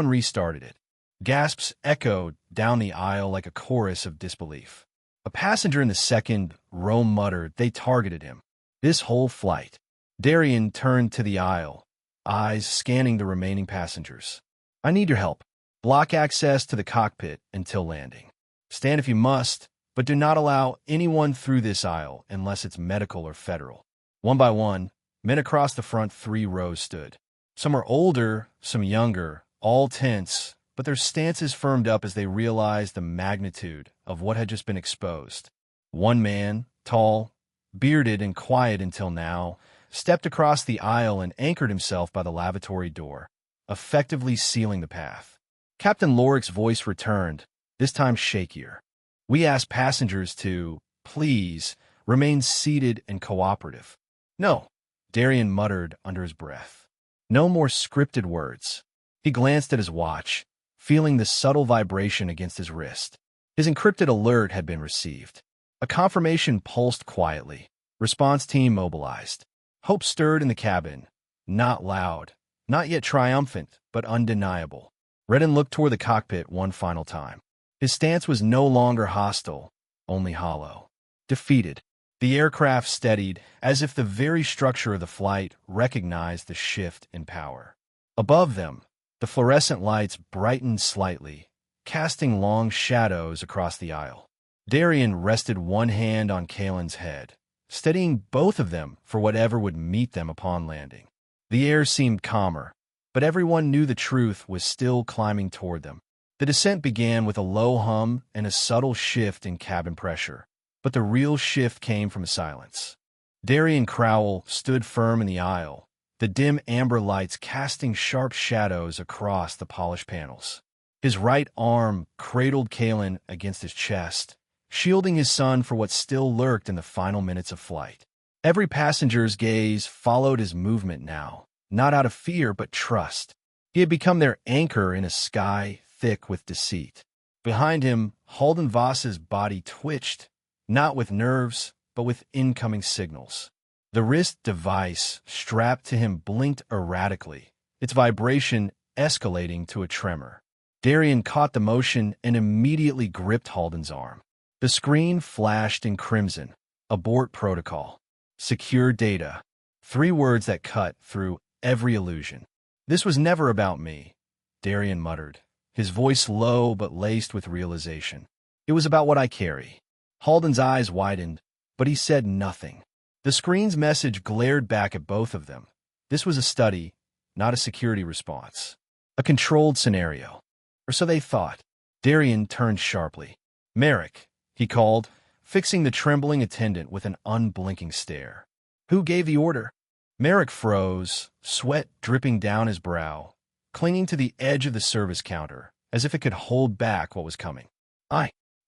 restarted it." Gasps echoed down the aisle like a chorus of disbelief. A passenger in the second row muttered they targeted him. This whole flight. Darian turned to the aisle, eyes scanning the remaining passengers. "I need your help. Block access to the cockpit until landing. Stand if you must, but do not allow anyone through this aisle unless it's medical or federal." One by one, men across the front 3 rows stood. Some were older, some younger, all tense, but their stances firmed up as they realized the magnitude of what had just been exposed. One man, tall, bearded and quiet until now, stepped across the aisle and anchored himself by the lavatory door, effectively sealing the path. Captain Lorik's voice returned, this time shakier. "We ask passengers to, please, remain seated and cooperative." "No," Darian muttered under his breath. No more scripted words. He glanced at his watch, feeling the subtle vibration against his wrist. His encrypted alert had been received. A confirmation pulsed quietly. Response team mobilized. Hope stirred in the cabin. Not loud, not yet triumphant, but undeniable. Redden looked toward the cockpit one final time. His stance was no longer hostile, only hollow. Defeated. The aircraft steadied, as if the very structure of the flight recognized the shift in power. Above them, the fluorescent lights brightened slightly, casting long shadows across the aisle. Darian rested one hand on Kalen's head, steadying both of them for whatever would meet them upon landing. The air seemed calmer, but everyone knew the truth was still climbing toward them. The descent began with a low hum and a subtle shift in cabin pressure, But the real shift came from silence. Darian Crowell stood firm in the aisle, the dim amber lights casting sharp shadows across the polished panels. His right arm cradled Kalen against his chest, shielding his son for what still lurked in the final minutes of flight. Every passenger's gaze followed his movement now, not out of fear but trust. He had become their anchor in a sky thick with deceit. Behind him, Halden Voss's body twitched, not with nerves, but with incoming signals. The wrist device strapped to him blinked erratically, its vibration escalating to a tremor. Darian caught the motion and immediately gripped Halden's arm. The screen flashed in crimson. Abort protocol. Secure data. 3 words that cut through every illusion. This was never about me, Darian muttered, his voice low but laced with realization. It was about what I carry. Halden's eyes widened, but he said nothing. The screen's message glared back at both of them. This was a study, not a security response. A controlled scenario. Or so they thought. Darian turned sharply. Merrick, he called, fixing the trembling attendant with an unblinking stare. Who gave the order? Merrick froze, sweat dripping down his brow, clinging to the edge of the service counter, as if it could hold back what was coming.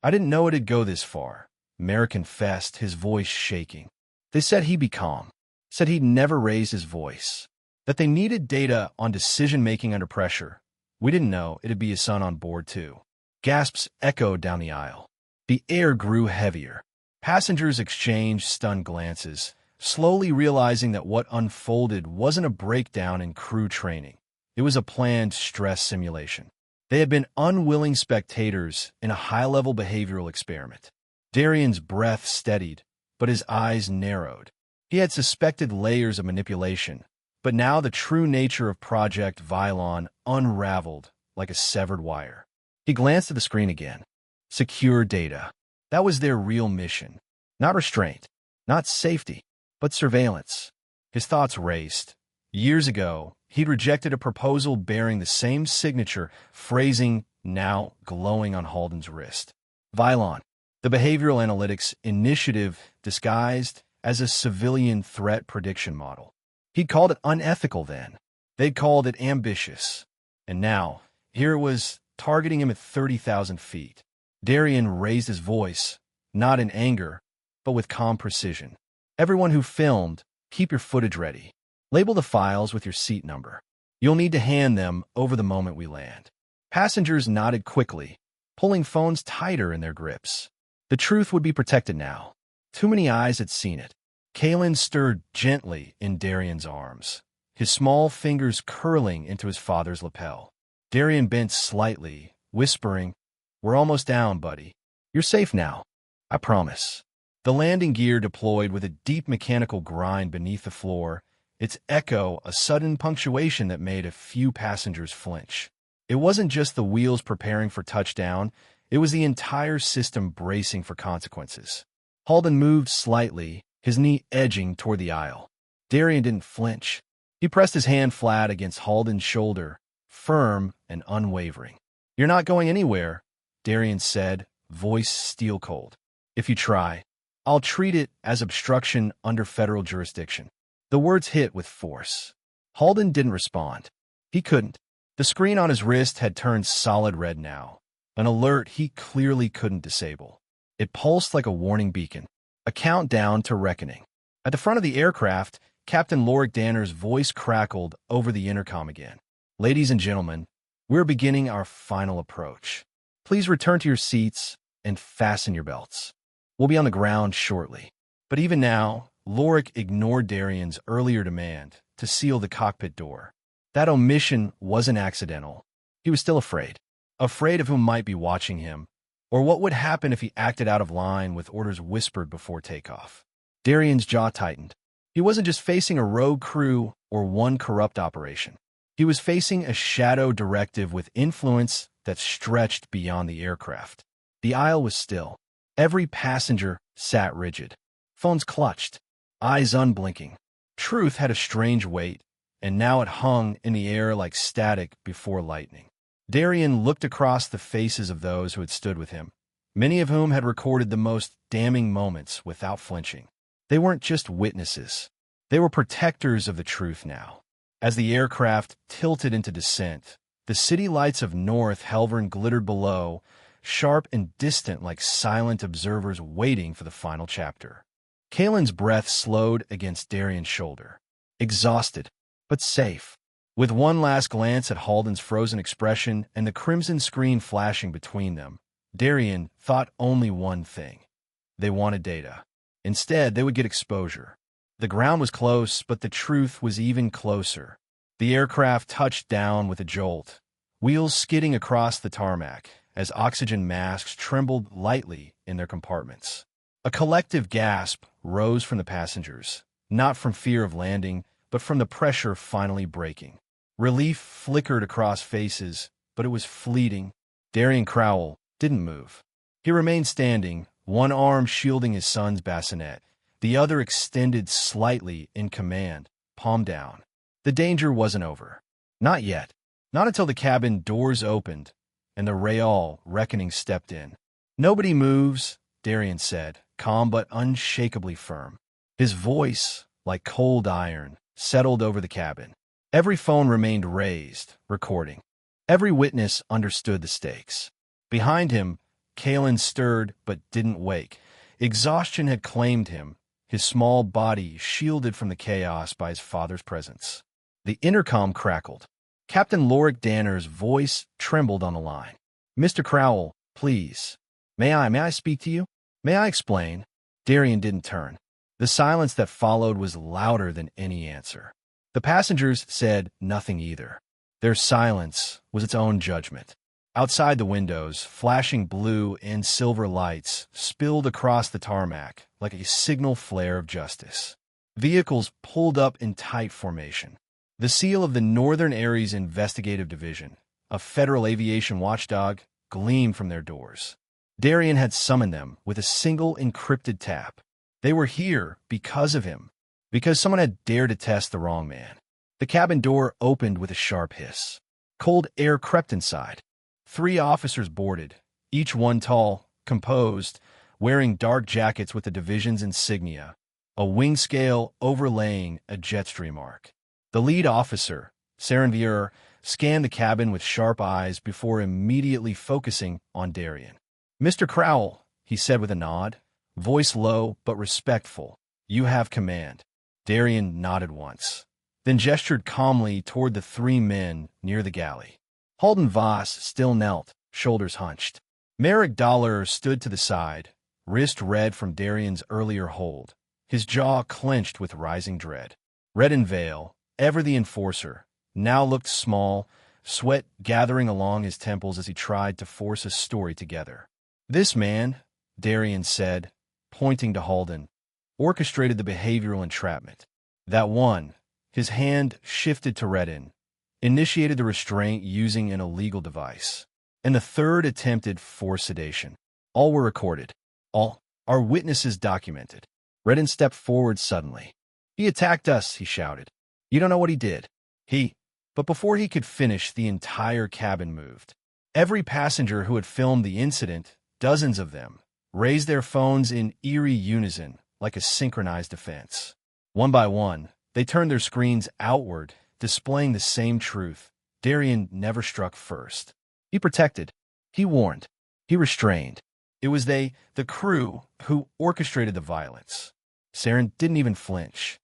I didn't know it'd go this far, Merrick confessed, his voice shaking. They said he'd be calm, said he'd never raise his voice, that they needed data on decision-making under pressure. We didn't know it'd be his son on board, too. Gasps echoed down the aisle. The air grew heavier. Passengers exchanged stunned glances, slowly realizing that what unfolded wasn't a breakdown in crew training. It was a planned stress simulation. They had been unwilling spectators in a high-level behavioral experiment. Darian's breath steadied, but his eyes narrowed. He had suspected layers of manipulation, but now the true nature of Project Vylon unraveled like a severed wire. He glanced at the screen again. Secure data. That was their real mission. Not restraint, not safety, but surveillance. His thoughts raced. Years ago, he'd rejected a proposal bearing the same signature, phrasing now glowing on Halden's wrist. Vylon, the behavioral analytics initiative disguised as a civilian threat prediction model. He'd called it unethical then. They'd called it ambitious. And now, here it was, targeting him at 30,000 feet. Darian raised his voice, not in anger, but with calm precision. Everyone who filmed, keep your footage ready. Label the files with your seat number. You'll need to hand them over the moment we land. Passengers nodded quickly, pulling phones tighter in their grips. The truth would be protected now. Too many eyes had seen it. Kalen stirred gently in Darian's arms, his small fingers curling into his father's lapel. Darian bent slightly, whispering, "We're almost down, buddy. You're safe now. I promise." The landing gear deployed with a deep mechanical grind beneath the floor, its echo a sudden punctuation that made a few passengers flinch. It wasn't just the wheels preparing for touchdown, it was the entire system bracing for consequences. Halden moved slightly, his knee edging toward the aisle. Darian didn't flinch. He pressed his hand flat against Halden's shoulder, firm and unwavering. "You're not going anywhere," Darian said, voice steel-cold. "If you try, I'll treat it as obstruction under federal jurisdiction." The words hit with force. Halden didn't respond. He couldn't. The screen on his wrist had turned solid red now, an alert he clearly couldn't disable. It pulsed like a warning beacon, a countdown to reckoning. At the front of the aircraft, Captain Lorik Danner's voice crackled over the intercom again. "Ladies and gentlemen, we're beginning our final approach. Please return to your seats and fasten your belts. We'll be on the ground shortly." But even now, Lorik ignored Darian's earlier demand to seal the cockpit door. That omission wasn't accidental. He was still afraid. Afraid of who might be watching him, or what would happen if he acted out of line with orders whispered before takeoff. Darian's jaw tightened. He wasn't just facing a rogue crew or one corrupt operation. He was facing a shadow directive with influence that stretched beyond the aircraft. The aisle was still. Every passenger sat rigid. Phones clutched, eyes unblinking. Truth had a strange weight, and now it hung in the air like static before lightning. Darian looked across the faces of those who had stood with him, many of whom had recorded the most damning moments without flinching. They weren't just witnesses. They were protectors of the truth now. As the aircraft tilted into descent, the city lights of North Helvern glittered below, sharp and distant like silent observers waiting for the final chapter. Kalen's breath slowed against Darian's shoulder. Exhausted, but safe. With one last glance at Halden's frozen expression and the crimson screen flashing between them, Darian thought only one thing. They wanted data. Instead, they would get exposure. The ground was close, but the truth was even closer. The aircraft touched down with a jolt, wheels skidding across the tarmac as oxygen masks trembled lightly in their compartments. A collective gasp rose from the passengers, not from fear of landing, but from the pressure finally breaking. Relief flickered across faces, but it was fleeting. Darian Crowell didn't move. He remained standing, one arm shielding his son's bassinet, the other extended slightly in command, palm down. The danger wasn't over. Not yet. Not until the cabin doors opened and the Real reckoning stepped in. "Nobody moves," Darian said, calm but unshakably firm. His voice, like cold iron, settled over the cabin. Every phone remained raised, recording. Every witness understood the stakes. Behind him, Kalen stirred but didn't wake. Exhaustion had claimed him, his small body shielded from the chaos by his father's presence. The intercom crackled. Captain Lorik Danner's voice trembled on the line. "Mr. Crowell, please. May I speak to you? May I explain?" Darian didn't turn. The silence that followed was louder than any answer. The passengers said nothing either. Their silence was its own judgment. Outside the windows, flashing blue and silver lights spilled across the tarmac like a signal flare of justice. Vehicles pulled up in tight formation. The seal of the Northern Aries Investigative Division, a federal aviation watchdog, gleamed from their doors. Darian had summoned them with a single encrypted tap. They were here because of him, because someone had dared to test the wrong man. The cabin door opened with a sharp hiss. Cold air crept inside. 3 officers boarded, each one tall, composed, wearing dark jackets with the division's insignia, a wing scale overlaying a jetstream arc. The lead officer, Sarenvier, scanned the cabin with sharp eyes before immediately focusing on Darian. "Mr. Crowell," he said with a nod, voice low but respectful, "you have command." Darian nodded once, then gestured calmly toward the 3 men near the galley. Halden Voss still knelt, shoulders hunched. Merrick Dollar stood to the side, wrist red from Darian's earlier hold, his jaw clenched with rising dread. Redden Vale, ever the enforcer, now looked small, sweat gathering along his temples as he tried to force a story together. "This man," Darian said, pointing to Halden, "orchestrated the behavioral entrapment. That one," his hand shifted to Redden, "initiated the restraint using an illegal device. And the third attempted forced sedation. All were recorded. All our witnesses documented." Redden stepped forward suddenly. "He attacked us," he shouted. "You don't know what he did. But before he could finish, the entire cabin moved. Every passenger who had filmed the incident, dozens of them, raised their phones in eerie unison like a synchronized defense. One by one, they turned their screens outward, displaying the same truth. Darian never struck first. He protected. He warned. He restrained. It was the crew, who orchestrated the violence. Saren didn't even flinch.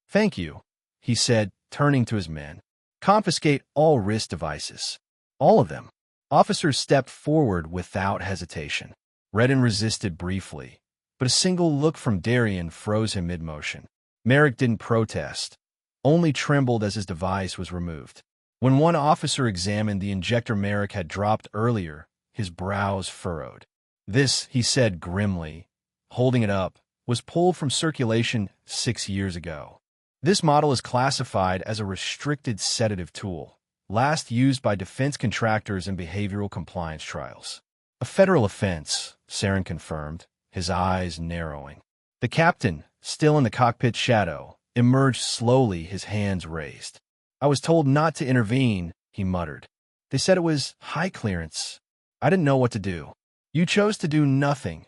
"Thank you," he said, turning to his men. "Confiscate all wrist devices. All of them." Officers stepped forward without hesitation. Redden resisted briefly, but a single look from Darian froze him mid-motion. Merrick didn't protest, only trembled as his device was removed. When one officer examined the injector Merrick had dropped earlier, his brows furrowed. "This," he said grimly, holding it up, "was pulled from circulation 6 years ago. This model is classified as a restricted sedative tool, last used by defense contractors in behavioral compliance trials." "A federal offense," Saren confirmed, his eyes narrowing. The captain, still in the cockpit shadow, emerged slowly, his hands raised. "I was told not to intervene," he muttered. "They said it was high clearance. I didn't know what to do." You chose to do nothing,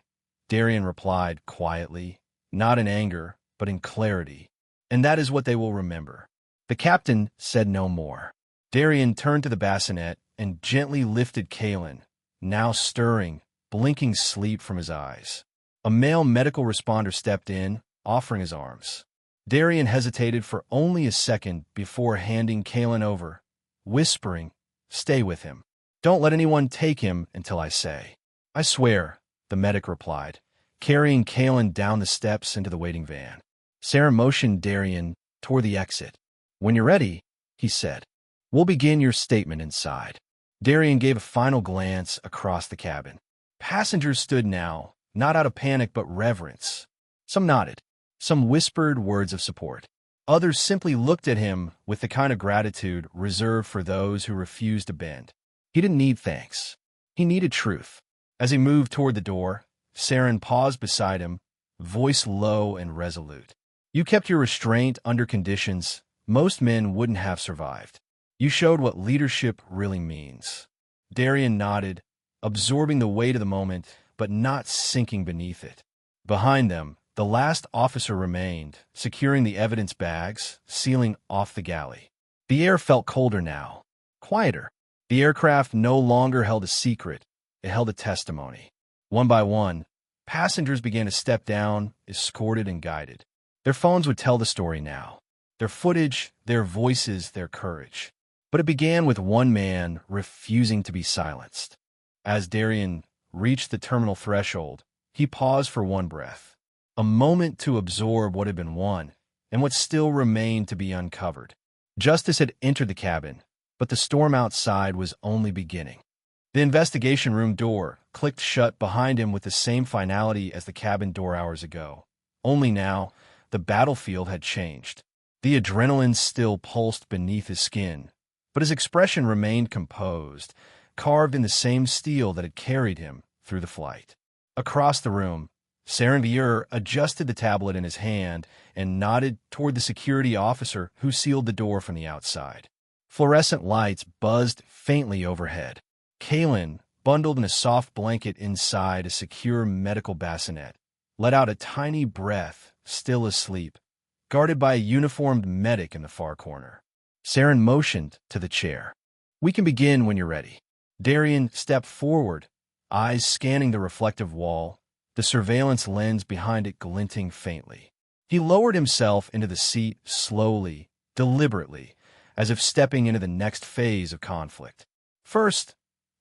Darian replied quietly, not in anger, but in clarity. And that is what they will remember. The captain said no more. Darian turned to the bassinet and gently lifted Kalen, now stirring, blinking sleep from his eyes. A male medical responder stepped in, offering his arms. Darian hesitated for only a second before handing Kalen over, whispering, "Stay with him. Don't let anyone take him until I say." "I swear," the medic replied, carrying Kalen down the steps into the waiting van. Saren motioned Darian toward the exit. "When you're ready," he said, "we'll begin your statement inside." Darian gave a final glance across the cabin. Passengers stood now, not out of panic but reverence. Some nodded. Some whispered words of support. Others simply looked at him with the kind of gratitude reserved for those who refuse to bend. He didn't need thanks. He needed truth. As he moved toward the door, Saren paused beside him, voice low and resolute. "You kept your restraint under conditions most men wouldn't have survived. You showed what leadership really means." Darian nodded, absorbing the weight of the moment, but not sinking beneath it. Behind them, the last officer remained, securing the evidence bags, sealing off the galley. The air felt colder now, quieter. The aircraft no longer held a secret, it held a testimony. One by one, passengers began to step down, escorted and guided. Their phones would tell the story now. Their footage, their voices, their courage. But it began with one man refusing to be silenced. As Darian reached the terminal threshold, he paused for one breath. A moment to absorb what had been won, and what still remained to be uncovered. Justice had entered the cabin, but the storm outside was only beginning. The investigation room door clicked shut behind him with the same finality as the cabin door hours ago. Only now, the battlefield had changed. The adrenaline still pulsed beneath his skin, but his expression remained composed, carved in the same steel that had carried him through the flight. Across the room, Saren Vier adjusted the tablet in his hand and nodded toward the security officer who sealed the door from the outside. Fluorescent lights buzzed faintly overhead. Kalen, bundled in a soft blanket inside a secure medical bassinet, let out a tiny breath, still asleep, guarded by a uniformed medic in the far corner. Saren motioned to the chair. "We can begin when you're ready." Darian stepped forward, eyes scanning the reflective wall, the surveillance lens behind it glinting faintly. He lowered himself into the seat slowly, deliberately, as if stepping into the next phase of conflict. "First,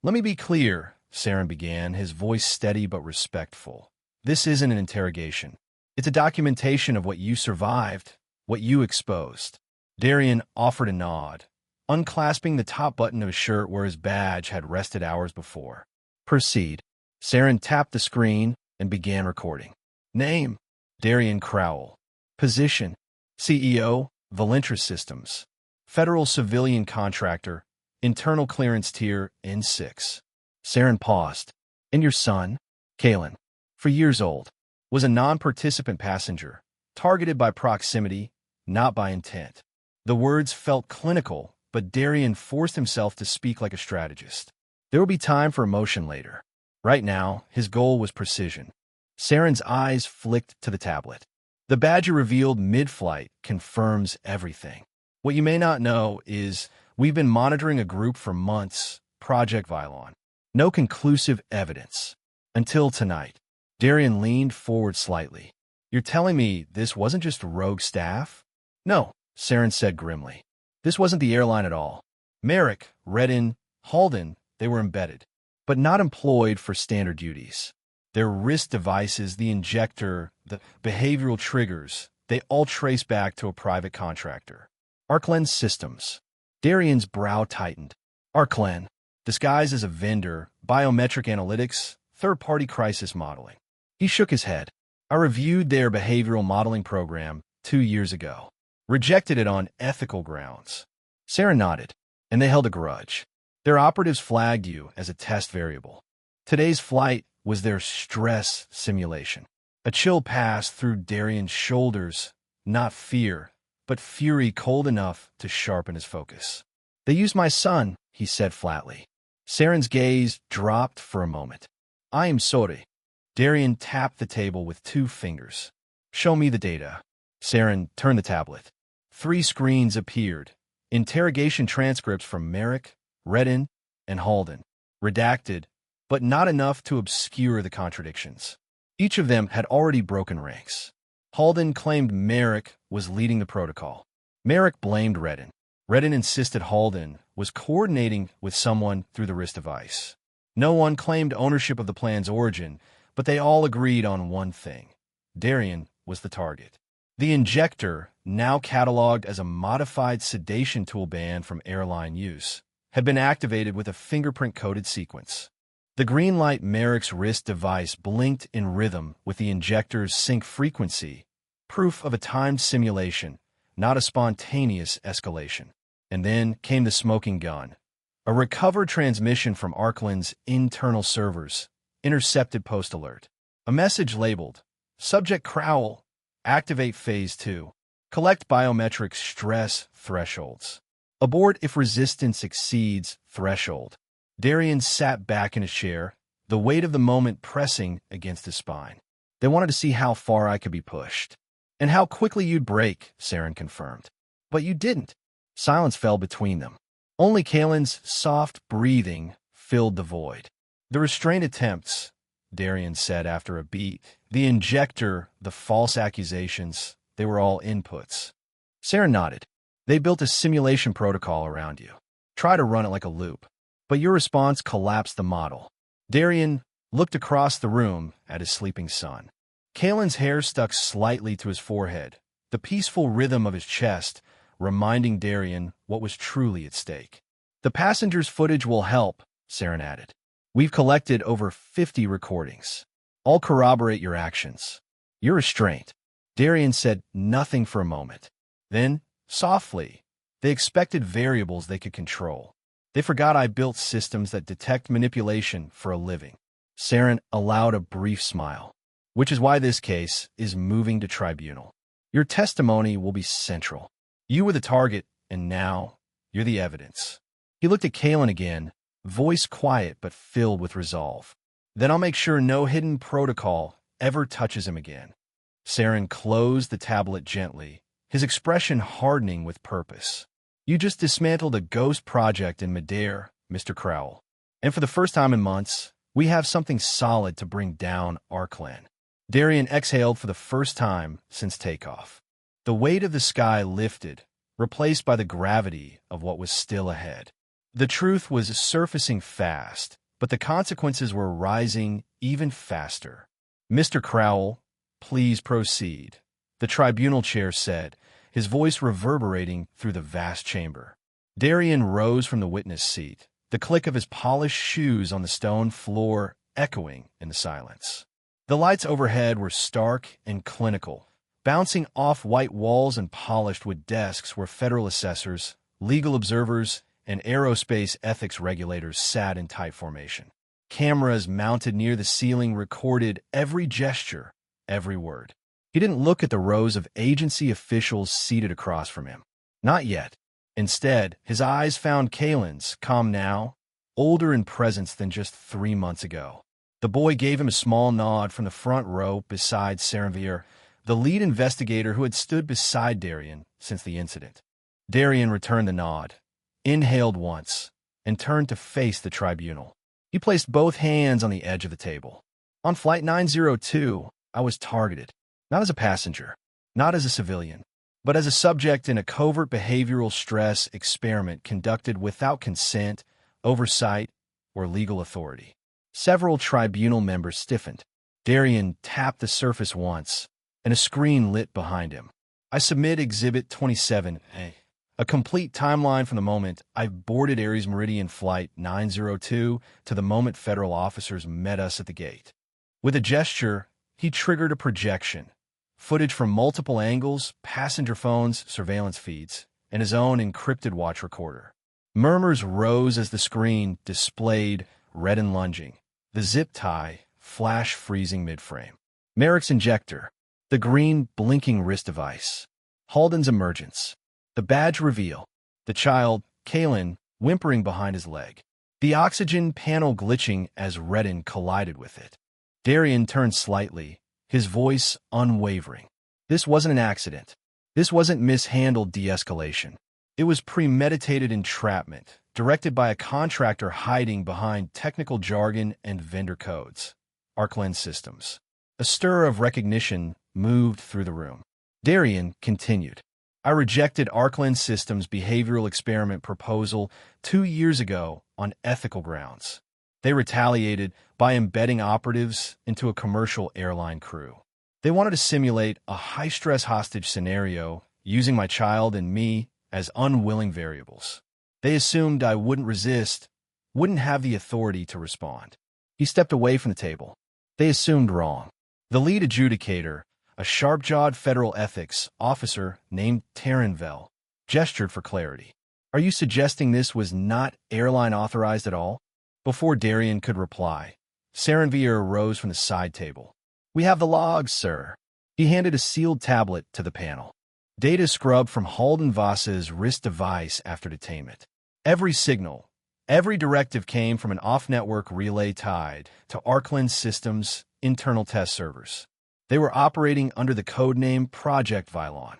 let me be clear," Saren began, his voice steady but respectful. "This isn't an interrogation. It's a documentation of what you survived, what you exposed." Darian offered a nod, unclasping the top button of his shirt where his badge had rested hours before. "Proceed." Saren tapped the screen and began recording. "Name, Darian Crowell. Position, CEO, Valentra Systems. Federal civilian contractor, internal clearance tier N6. Saren paused. "And your son, Kalen, 4 years old, was a non-participant passenger, targeted by proximity, not by intent." The words felt clinical, but Darian forced himself to speak like a strategist. There would be time for emotion later. Right now, his goal was precision. Saren's eyes flicked to the tablet. The badge revealed mid-flight confirms everything. "What you may not know is we've been monitoring a group for months, Project Vylon. No conclusive evidence. Until tonight." Darian leaned forward slightly. "You're telling me this wasn't just rogue staff?" "No," Saren said grimly. "This wasn't the airline at all. Merrick, Redden, Halden, they were embedded, but not employed for standard duties. Their wrist devices, the injector, the behavioral triggers, they all trace back to a private contractor. Arclen Systems." Darian's brow tightened. Arclen, disguised as a vendor, biometric analytics, third-party crisis modeling. He shook his head. "I reviewed their behavioral modeling program 2 years ago. Rejected it on ethical grounds." Saren nodded, and they held a grudge. "Their operatives flagged you as a test variable. Today's flight was their stress simulation." A chill passed through Darian's shoulders, not fear, but fury cold enough to sharpen his focus. "They used my son," he said flatly. Saren's gaze dropped for a moment. I am sorry. Darian tapped the table with 2 fingers. Show me the data. Saren turned the tablet. 3 screens appeared. Interrogation transcripts from Merrick, Redden, and Halden. Redacted, but not enough to obscure the contradictions. Each of them had already broken ranks. Halden claimed Merrick was leading the protocol. Merrick blamed Redden. Redden insisted Halden was coordinating with someone through the wrist device. No one claimed ownership of the plan's origin, but they all agreed on one thing. Darian was the target. The injector, now cataloged as a modified sedation tool banned from airline use, had been activated with a fingerprint-coded sequence. The green light Merrick's wrist device blinked in rhythm with the injector's sync frequency, proof of a timed simulation, not a spontaneous escalation. And then came the smoking gun. A recovered transmission from Arkland's internal servers, intercepted post-alert. A message labeled, Subject Crowell, activate Phase 2. Collect biometric stress thresholds. Abort if resistance exceeds threshold. Darian sat back in his chair, the weight of the moment pressing against his spine. They wanted to see how far I could be pushed. And how quickly you'd break, Saren confirmed. But you didn't. Silence fell between them. Only Kalen's soft breathing filled the void. The restraint attempts, Darian said after a beat, the injector, the false accusations, they were all inputs. Saren nodded. They built a simulation protocol around you. Try to run it like a loop. But your response collapsed the model. Darian looked across the room at his sleeping son. Kalen's hair stuck slightly to his forehead, the peaceful rhythm of his chest reminding Darian what was truly at stake. The passenger's footage will help, Saren added. We've collected over 50 recordings. All corroborate your actions. Your restraint. Darian said nothing for a moment. Then, softly, they expected variables they could control. They forgot I built systems that detect manipulation for a living. Saren allowed a brief smile, which is why this case is moving to tribunal. Your testimony will be central. You were the target, and now you're the evidence. He looked at Kalen again, voice quiet but filled with resolve. Then I'll make sure no hidden protocol ever touches him again. Saren closed the tablet gently, his expression hardening with purpose. You just dismantled a ghost project in midair, Mr. Crowell. And for the first time in months, we have something solid to bring down Arkland. Darian exhaled for the first time since takeoff. The weight of the sky lifted, replaced by the gravity of what was still ahead. The truth was surfacing fast, but the consequences were rising even faster. Mr. Crowell, please proceed, the tribunal chair said, his voice reverberating through the vast chamber. Darian rose from the witness seat, the click of his polished shoes on the stone floor echoing in the silence. The lights overhead were stark and clinical, bouncing off white walls and polished with desks where federal assessors, legal observers, and aerospace ethics regulators sat in tight formation. Cameras mounted near the ceiling recorded every gesture, every word. He didn't look at the rows of agency officials seated across from him. Not yet. Instead, his eyes found Kalen's, calm now, older in presence than just 3 months ago. The boy gave him a small nod from the front row beside Saranvir, the lead investigator who had stood beside Darian since the incident. Darian returned the nod, inhaled once, and turned to face the tribunal. He placed both hands on the edge of the table. On Flight 902, I was targeted, not as a passenger, not as a civilian, but as a subject in a covert behavioral stress experiment conducted without consent, oversight, or legal authority. Several tribunal members stiffened. Darian tapped the surface once, and a screen lit behind him. I submit Exhibit 27A, a complete timeline from the moment I boarded Ares Meridian Flight 902 to the moment federal officers met us at the gate. With a gesture, he triggered a projection, footage from multiple angles, passenger phones, surveillance feeds, and his own encrypted watch recorder. Murmurs rose as the screen displayed red and lunging, the zip tie flash freezing mid-frame. Merrick's injector, the green blinking wrist device, Halden's emergence, the badge reveal, the child, Kalen, whimpering behind his leg. the oxygen panel glitching as Reddin collided with it. Darian turned slightly, his voice unwavering. This wasn't an accident. This wasn't mishandled de-escalation. It was premeditated entrapment, directed by a contractor hiding behind technical jargon and vendor codes. Arclen Systems. A stir of recognition moved through the room. Darian continued. I rejected Arclen Systems' behavioral experiment proposal 2 years ago on ethical grounds. They retaliated by embedding operatives into a commercial airline crew. They wanted to simulate a high-stress hostage scenario using my child and me as unwilling variables. They assumed I wouldn't resist, wouldn't have the authority to respond. He stepped away from the table. They assumed wrong. The lead adjudicator, a sharp-jawed federal ethics officer named Taranvel, gestured for clarity. Are you suggesting this was not airline authorized at all? Before Darian could reply, Saranvier rose from the side table. We have the logs, sir. He handed a sealed tablet to the panel. Data scrubbed from Halden Voss's wrist device after detainment. Every signal, every directive came from an off-network relay tied to Arclen Systems' internal test servers. They were operating under the codename Project Vylon.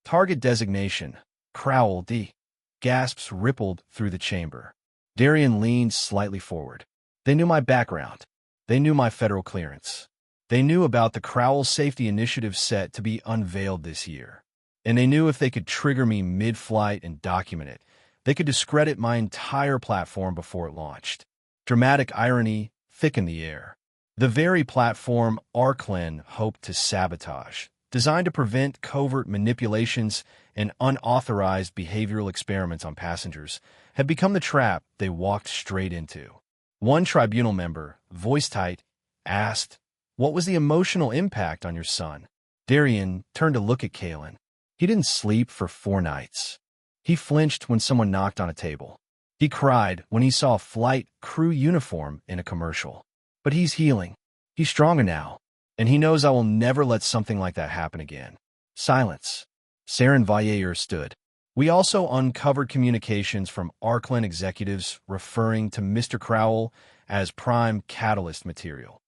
Target designation, Crowell D. Gasps rippled through the chamber. Darian leaned slightly forward. They knew my background. They knew my federal clearance. They knew about the Crowell Safety Initiative set to be unveiled this year. And they knew if they could trigger me mid-flight and document it, they could discredit my entire platform before it launched. Dramatic irony thickened the air. The very platform Arclen hoped to sabotage, designed to prevent covert manipulations and unauthorized behavioral experiments on passengers, had become the trap they walked straight into. One tribunal member, voice tight, asked, "What was the emotional impact on your son?" Darian turned to look at Kalen. He didn't sleep for 4 nights. He flinched when someone knocked on a table. He cried when he saw a flight crew uniform in a commercial. But he's healing. He's stronger now, and he knows I will never let something like that happen again. Silence. Saren Valleyer stood. We also uncovered communications from Arclen executives referring to Mr. Crowell as prime catalyst material.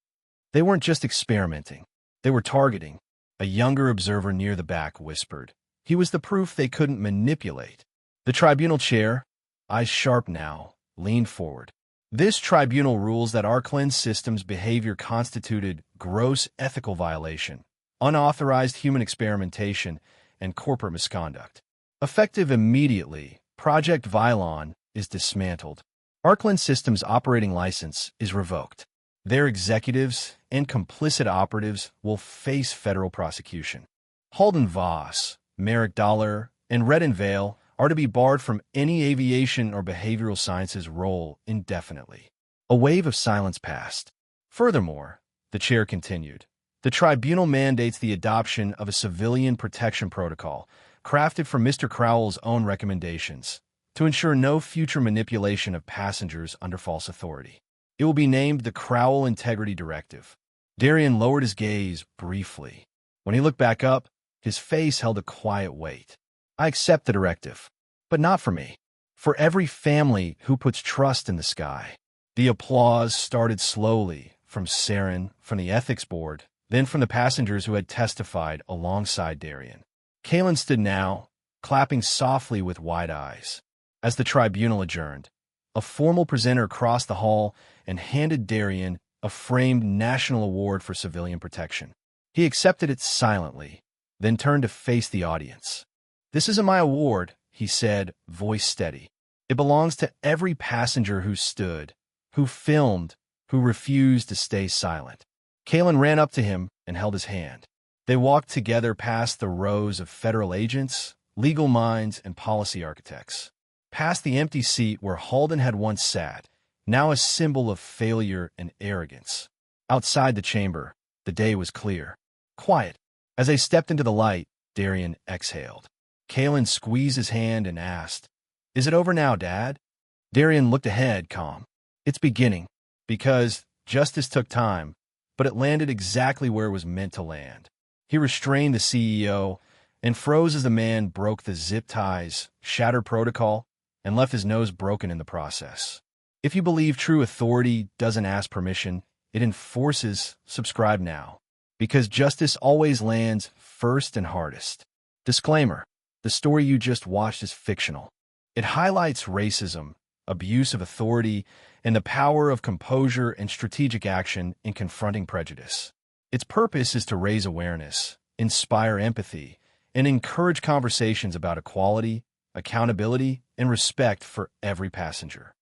They weren't just experimenting. They were targeting. A younger observer near the back whispered. He was the proof they couldn't manipulate. The tribunal chair, eyes sharp now, leaned forward. This tribunal rules that Arclen Systems' behavior constituted gross ethical violation, unauthorized human experimentation, and corporate misconduct. Effective immediately, Project Vylon is dismantled. Arclen Systems' operating license is revoked. Their executives and complicit operatives will face federal prosecution. Halden Voss, Merrick Dollar, and Reddin Vale are to be barred from any aviation or behavioral sciences role indefinitely. A wave of silence passed. Furthermore, the chair continued, the tribunal mandates the adoption of a civilian protection protocol crafted from Mr. Crowell's own recommendations to ensure no future manipulation of passengers under false authority. It will be named the Crowell Integrity Directive. Darian lowered his gaze briefly. When he looked back up, his face held a quiet weight. I accept the directive, but not for me. For every family who puts trust in the sky. The applause started slowly from Saren, from the ethics board, then from the passengers who had testified alongside Darian. Kalen stood now, clapping softly with wide eyes. As the tribunal adjourned, a formal presenter crossed the hall and handed Darian a framed National Award for Civilian Protection. He accepted it silently, then turned to face the audience. This isn't my award, he said, voice steady. It belongs to every passenger who stood, who filmed, who refused to stay silent. Kalen ran up to him and held his hand. They walked together past the rows of federal agents, legal minds, and policy architects. Past the empty seat where Halden had once sat, now a symbol of failure and arrogance. Outside the chamber, the day was clear. Quiet. As they stepped into the light, Darian exhaled. Kalen squeezed his hand and asked, "Is it over now, Dad?" Darian looked ahead, calm. It's beginning, because justice took time, but it landed exactly where it was meant to land. He restrained the CEO and froze as the man broke the zip ties, shattered protocol, and left his nose broken in the process. If you believe true authority doesn't ask permission, it enforces. Subscribe now. Because justice always lands first and hardest. Disclaimer: the story you just watched is fictional. It highlights racism, abuse of authority, and the power of composure and strategic action in confronting prejudice. Its purpose is to raise awareness, inspire empathy, and encourage conversations about equality, accountability, and respect for every passenger.